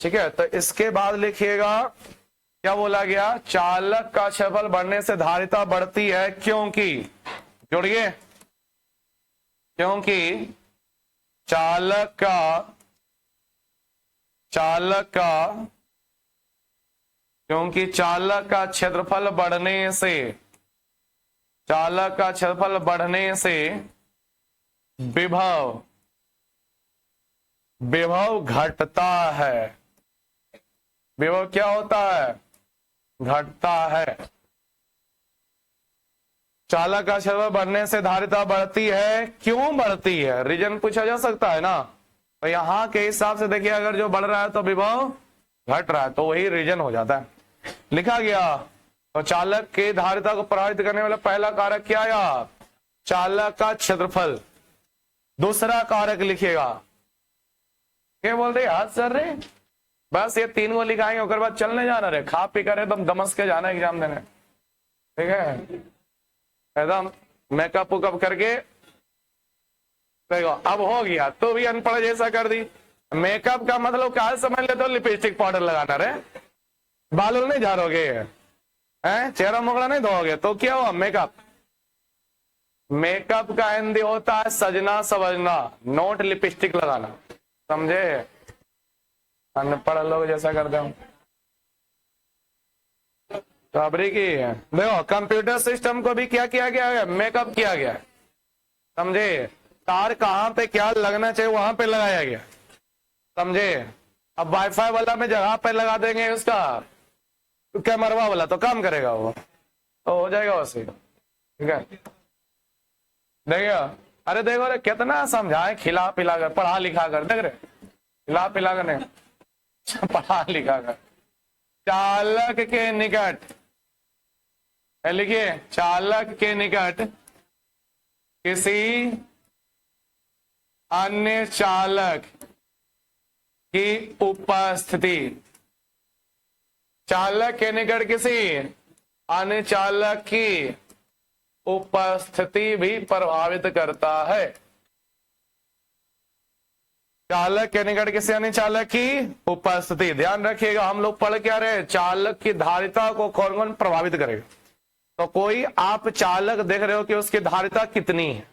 ठीक है। तो इसके बाद लिखिएगा क्या बोला गया? चालक का क्षेत्रफल बढ़ने से धारिता बढ़ती है क्योंकि, जोड़िए, क्योंकि चालक का क्षेत्रफल बढ़ने से, चालक का क्षेत्रफल बढ़ने से विभव घटता है। विभव क्या होता है? घटता है। चालक का क्षेत्रफल बढ़ने से धारिता बढ़ती है। क्यों बढ़ती है? रीजन पूछा जा सकता है ना। तो यहां के हिसाब से देखिए, अगर जो बढ़ रहा है तो विभव घट रहा है, तो वही रीजन हो जाता है। लिखा गया। तो चालक के धारिता को प्रभावित करने वाला पहला कारक क्या आया? चालक का क्षेत्रफल। दूसरा कारक लिखिएगा, क्या बोल रहे हाथ सर रे? बस ये तीन को लिखाएंगे, उसके बाद चलने जाना रे, खा पी कर एकदम दमस के जाना एग्जाम देने। ठीक है, एकदम मेकअप उकअप करके देखो। अब हो गया, तो भी अनपढ़ जैसा कर दी। मेकअप का मतलब क्या समझ ले? तो लिपस्टिक पाउडर लगाना रे, बाल नहीं झाड़ोगे, चेहरा मुखड़ा नहीं धोओगे, तो क्या हुआ? मेकअप। मेकअप का हिंदी होता है सजना सवजना, नोट लिपस्टिक लगाना। समझे? अनपढ़ लोग जैसा करते हो। तो अबरी की देखो, कंप्यूटर सिस्टम को भी क्या किया गया है? मेकअप किया गया है। समझे? तार कहां पे क्या लगना चाहिए वहां पे लगाया गया। समझे? अब वाईफाई वाला में जगह पे लगा देंगे उसका कैमरा वाला, तो काम करेगा वो, तो हो जाएगा वैसे। ठीक है, देखियो। अरे देखो रे, कितना समझाए, खिला पिला कर, पढ़ा लिखा कर। देख रहे, खिला पिला कर नहीं, पढ़ा लिखा कर। चालक के निकट, लिखिए, चालक के निकट किसी अन्य चालक की उपस्थिति, चालक के निकट किसी अन्य चालक की उपस्थिति भी प्रभावित करता है। चालक के निकट किसी अन्य चालक की उपस्थिति, ध्यान रखिएगा, हम लोग पढ़ क्या रहे? चालक की धारिता को कौन कौन प्रभावित करेगा। तो कोई आप चालक देख रहे हो कि उसकी धारिता कितनी है,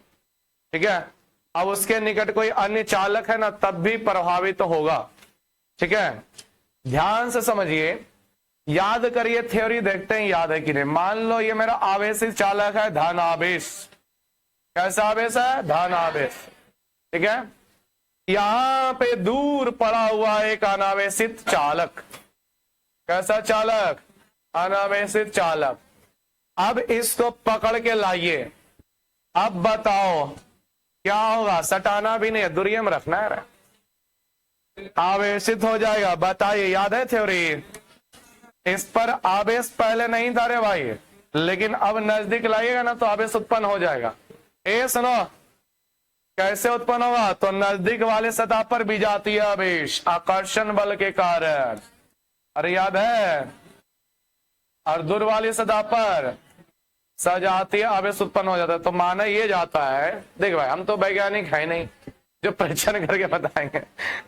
ठीक है, अब उसके निकट कोई अन्य चालक है ना, तब भी प्रभावित होगा। ठीक है, ध्यान से समझिए, याद करिए, थ्योरी देखते हैं याद है कि नहीं। मान लो ये मेरा आवेशित चालक है, धन आवेश। कैसा आवेश है? धन आवेश। ठीक है, यहां पे दूर पड़ा हुआ एक अनावेशित चालक। कैसा चालक? अनावेशित चालक। अब इसको पकड़ के लाइए। अब बताओ क्या होगा? सटाना भी नहीं, दूरिये में रखना है, आवेशित हो जाएगा। बताइए, याद है थ्योरी? इस पर आवेश पहले नहीं था रे भाई, लेकिन अब नजदीक लाइएगा ना तो आवेश उत्पन्न हो जाएगा। ए सुनो, कैसे उत्पन्न होगा? तो नजदीक वाले सतह पर विजातीय आवेश आकर्षण बल के कारण, अरे याद है, और दूर वाली सतह पर सजातीय आवेश उत्पन्न हो जाता है। तो माना ये जाता है, देख भाई हम तो वैज्ञानिक है नहीं जो परीक्षण करके बताएंगे,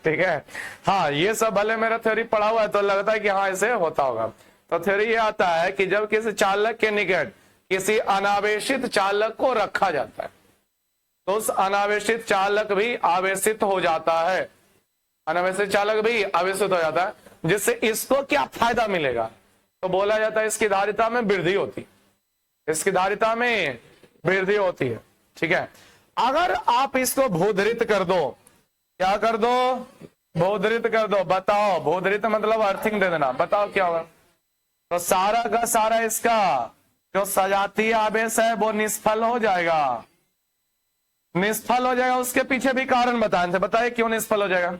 ठीक है। हाँ ये सब भले मेरा थ्योरी पढ़ा हुआ है तो लगता है कि हाँ ऐसे होता होगा। तो थ्योरी ये आता है कि जब किसी चालक के निकट किसी अनावेशित चालक को रखा जाता है तो उस अनावेशित चालक भी आवेशित हो जाता है, अनावेशित चालक भी आवेशित हो जाता है, जिससे इसको क्या फायदा मिलेगा? तो बोला जाता है इसकी धारिता में वृद्धि होती, इसकी धारिता में वृद्धि होती है, ठीक है। अगर आप इसको भूधृत कर दो, क्या कर दो? भूधृत कर दो। बताओ, भूधृत मतलब अर्थिंग दे देना, बताओ क्या होगा? तो सारा का सारा इसका जो सजातीय आवेश है वो निष्फल हो जाएगा, निष्फल हो जाएगा। उसके पीछे भी कारण बताए थे, बताइए क्यों निष्फल हो जाएगा?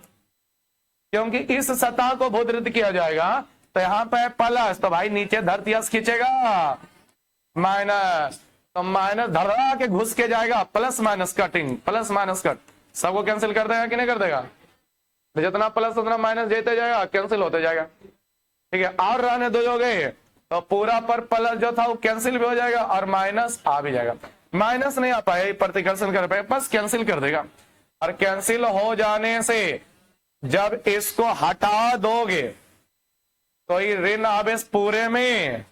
क्योंकि इस सतह को भूधृत किया जाएगा तो यहां पे प्लस, तो भाई नीचे धरती खींचेगा माइनस, तो माइनस धड़ा के घुस के जाएगा, plus minus cutting, plus minus cut सबको कैंसिल कर देगा कि नहीं कर देगा? जितना प्लस उतना माइनस देते जाएगा, कैंसिल होते जाएगा, ठीक है। और रहने दो जोगे तो पूरा पर प्लस जो था वो कैंसिल भी हो जाएगा और माइनस आ भी जाएगा। माइनस नहीं आ पाए, प्रतिकर्षण कर पाए, बस कैंसिल कर देगा। और कैंसिल हो जाने से जब इसको हटा दोगे तो ये ऋण आवेश पूरे में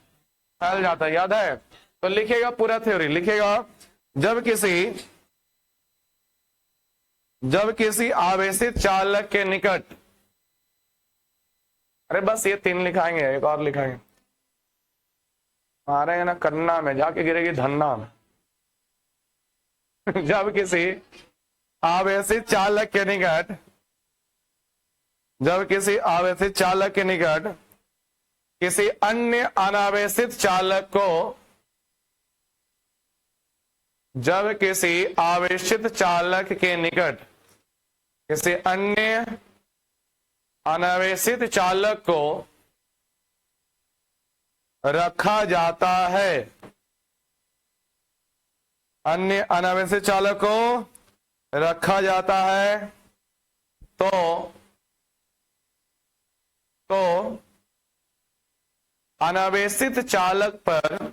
फैल जाता है, याद है? तो लिखेगा पूरा थ्योरी, लिखेगा जब किसी आवेशित चालक के निकट, अरे बस ये 3 लिखाएंगे, एक और लिखाएंगे, मारेंगे ना कन्ना में जाके गिरेगी धन्ना में। जब किसी आवेशित चालक के निकट, जब किसी आवेशित चालक के निकट किसी अन्य अनावेशित चालक को, जब किसी आवेशित चालक के निकट किसी अन्य अनावेशित चालक को रखा जाता है, अन्य अनावेशित चालक को रखा जाता है तो अनावेशित चालक पर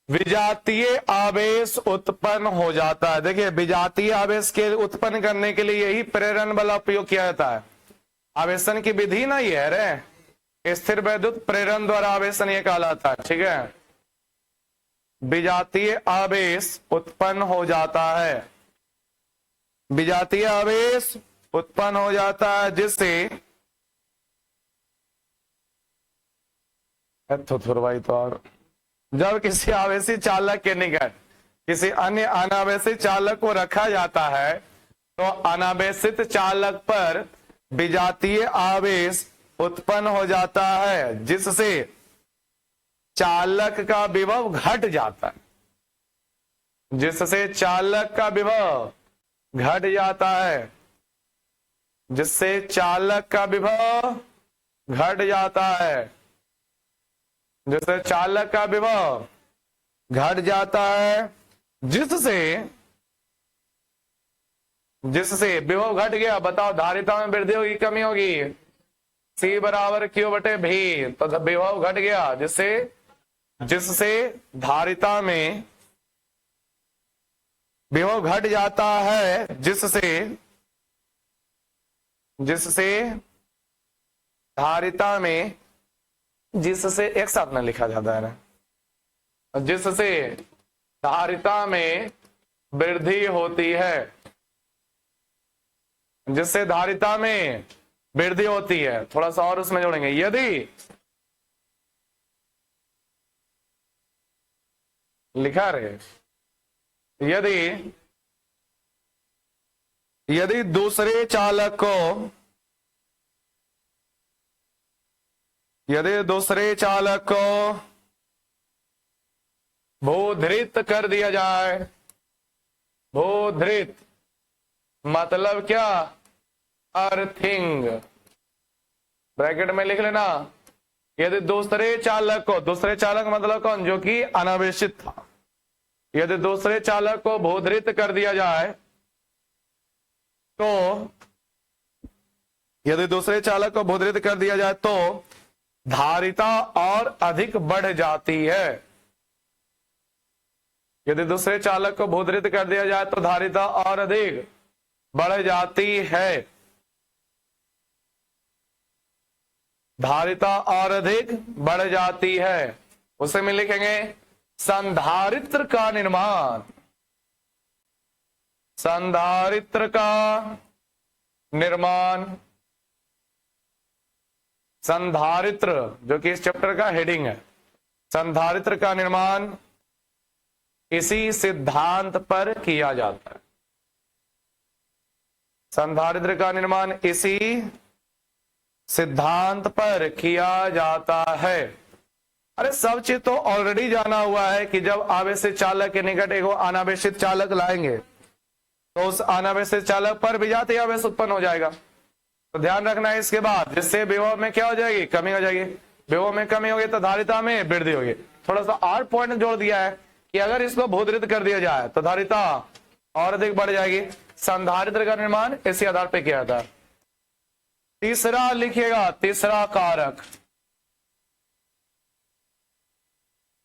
विजातीय आवेश उत्पन्न हो जाता है। देखिए विजातीय आवेश के उत्पन्न करने के लिए यही प्रेरण बल उपयोग किया जाता है। आवेशन की विधि ना ये है रे, स्थिर वैद्युत प्रेरण द्वारा आवेशन ये कहलाता है, ठीक है। विजातीय आवेश उत्पन्न हो जाता है, विजातीय आवेश उत्पन्न हो जाता है जिससे तो और जब किसी आवेशित चालक के निकट किसी अन्य अनावेशित चालक को रखा जाता है तो अनावेशित चालक पर विजातीय आवेश उत्पन्न हो जाता है जिससे चालक का विभव घट जाता है, जिससे चालक का विभव घट जाता है, जिससे चालक का विभव घट जाता है, जिससे चालक का विभव घट जाता है, जिससे विभव घट गया। बताओ धारिता में वृद्धि होगी कमी होगी? C बराबर Q बटे V, तो विभव घट गया, जिससे धारिता में विभव घट जाता है, जिससे धारिता में, जिससे एक साथ में लिखा जाता है ना, जिससे धारिता में वृद्धि होती है, जिससे धारिता में वृद्धि होती है। थोड़ा सा और उसमें जोड़ेंगे, यदि लिखा रहे, यदि दूसरे चालक को भूधृत कर दिया जाए, भूधृत मतलब क्या? अर्थिंग, ब्रैकेट में लिख लेना। यदि दूसरे चालक मतलब कौन? जो कि अनावेशित था। यदि दूसरे चालक को भूधृत कर दिया जाए तो यदि दूसरे चालक को भूदरित कर दिया जाए तो धारिता और अधिक बढ़ जाती है। यदि दूसरे चालक को भूदरित कर दिया जाए तो धारिता और अधिक बढ़ जाती है। धारिता और अधिक बढ़ जाती है। उसे में लिखेंगे संधारित्र का निर्माण। संधारित्र का निर्माण, संधारित्र जो कि इस चैप्टर का हेडिंग है, संधारित्र का निर्माण इसी सिद्धांत पर किया जाता है। संधारित्र का निर्माण इसी सिद्धांत पर किया जाता है। अरे सब चीज तो ऑलरेडी जाना हुआ है कि जब आवेशित चालक के निकट एक अनावेशित चालक लाएंगे तो उस अनावेशित चालक पर विजातीय आवेश उत्पन्न हो जाएगा। तो ध्यान रखना है इसके बाद, जिससे विभव में क्या हो जाएगी, कमी हो जाएगी। विभव में कमी होगी तो धारिता में वृद्धि होगी। थोड़ा सा और पॉइंट जोड़ दिया है कि अगर इसको भूदरित कर दिया जाए तो धारिता और अधिक बढ़ जाएगी। संधारित्र का निर्माण इसी आधार पर किया था। तीसरा लिखिएगा, तीसरा कारक,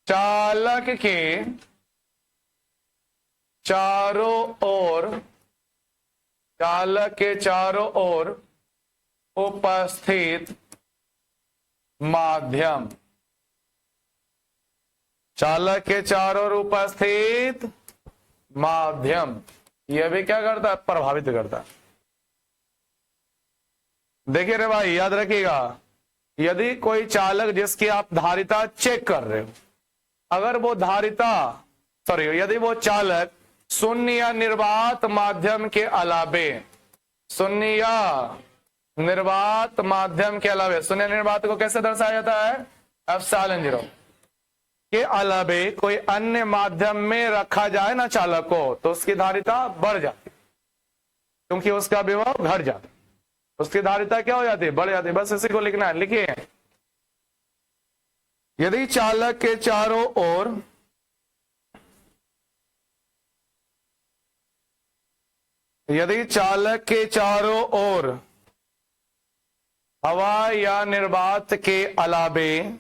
चालक के चारों ओर, चालक के चारों ओर उपस्थित माध्यम, चालक के चारों ओर उपस्थित माध्यम यह भी क्या करता है, प्रभावित करता है। देखिए रे भाई, याद रखिएगा, यदि कोई चालक जिसकी आप धारिता चेक कर रहे हो, अगर वो धारिता यदि वो चालक शून्य या निर्वात माध्यम के अलावे, शून्य या निर्वात माध्यम के अलावे, शून्य निर्वात को कैसे दर्शाया जाता है, एप्सिलॉन 0 के अलावे कोई अन्य माध्यम में रखा जाए ना चालक को, तो उसकी धारिता बढ़ जाती, क्योंकि उसका विभव घट जाता, उसकी धारिता क्या हो जाती है, बढ़ जाती है। बस इसी को लिखना है। लिखिए, यदि चालक के चारों ओर हवा या निर्वात के अलावे,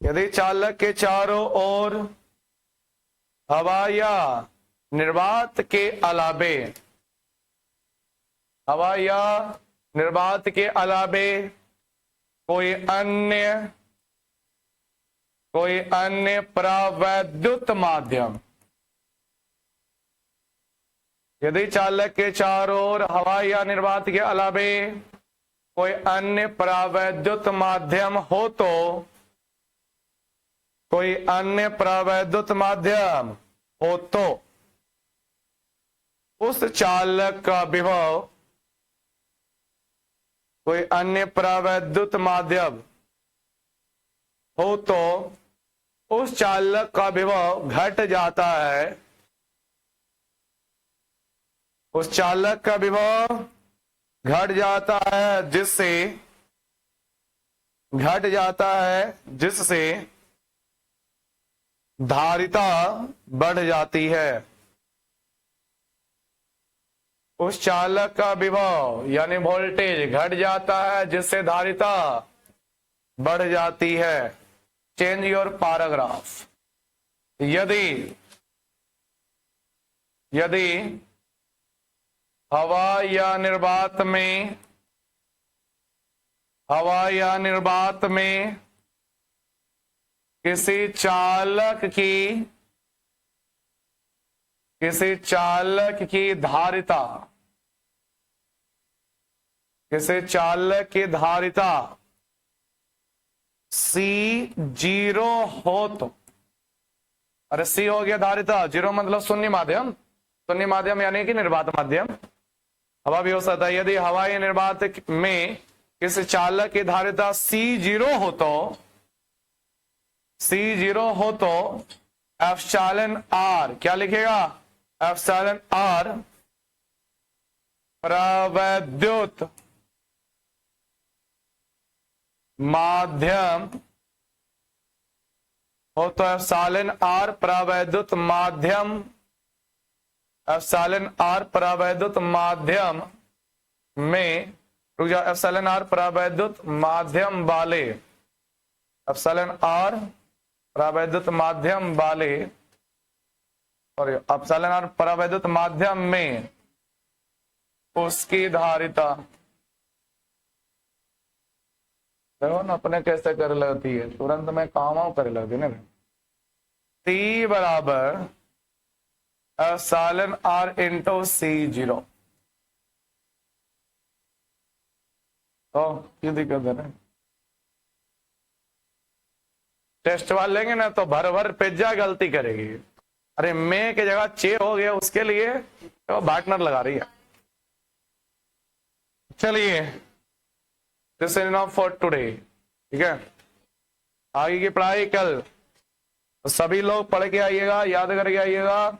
यदि चालक के चारों ओर हवा या निर्वात के अलावे, हवा या निर्वात के अलावे कोई अन्य प्रावैद्युत माध्यम, यदि चालक के चारों ओर हवा या निर्वात के अलावे कोई अन्य प्रावैद्युत माध्यम हो तो, कोई अन्य प्रावैद्युत माध्यम हो तो उस चालक का विभव, कोई अन्य प्रावैद्युत माध्यम हो तो उस चालक का विभव घट जाता है, उस चालक का विभव घट जाता है, जिससे धारिता बढ़ जाती है। उस चालक का विभव यानी वोल्टेज घट जाता है, जिससे धारिता बढ़ जाती है। Change your paragraph. यदि हवा या निर्वात में किसी चालक की धारिता C0 हो तो, अरे C हो गया धारिता, 0 मतलब शून्य माध्यम यानी कि निर्वात माध्यम। हवा भी हो सकता है। यदि हवा या निर्वात में किसी चालक की धारिता C0 हो तो एप्सिलॉन R, क्या लिखेगा, एप्सिलॉन R प्रावैद्युत माध्यम हो तो एप्सिलॉन R प्रावैद्युत माध्यम एप्सिलॉन आर परावैद्युत माध्यम में, रुक जाओ, एप्सिलॉन आर परावैद्युत माध्यम वाले, एप्सिलॉन आर परावैद्युत माध्यम वाले, और एप्सिलॉन आर परावैद्युत माध्यम में उसकी धारिता, देखो ना अपने कैसे कर लेती है, तुरंत में काम कर लेती ना। T बराबर एप्सिलॉन आर इंटू C0, तो ये दिक्कत है ना। टेस्ट वाले लेंगे ना तो भर भर पिज्जा गलती करेगी। अरे मैं की जगह चे हो गया, उसके लिए तो पार्टनर लगा रही है। चलिए, this is enough for today, ठीक है। आगे की पढ़ाई कल, तो सभी लोग पढ़ के आइएगा, याद करके आइएगा।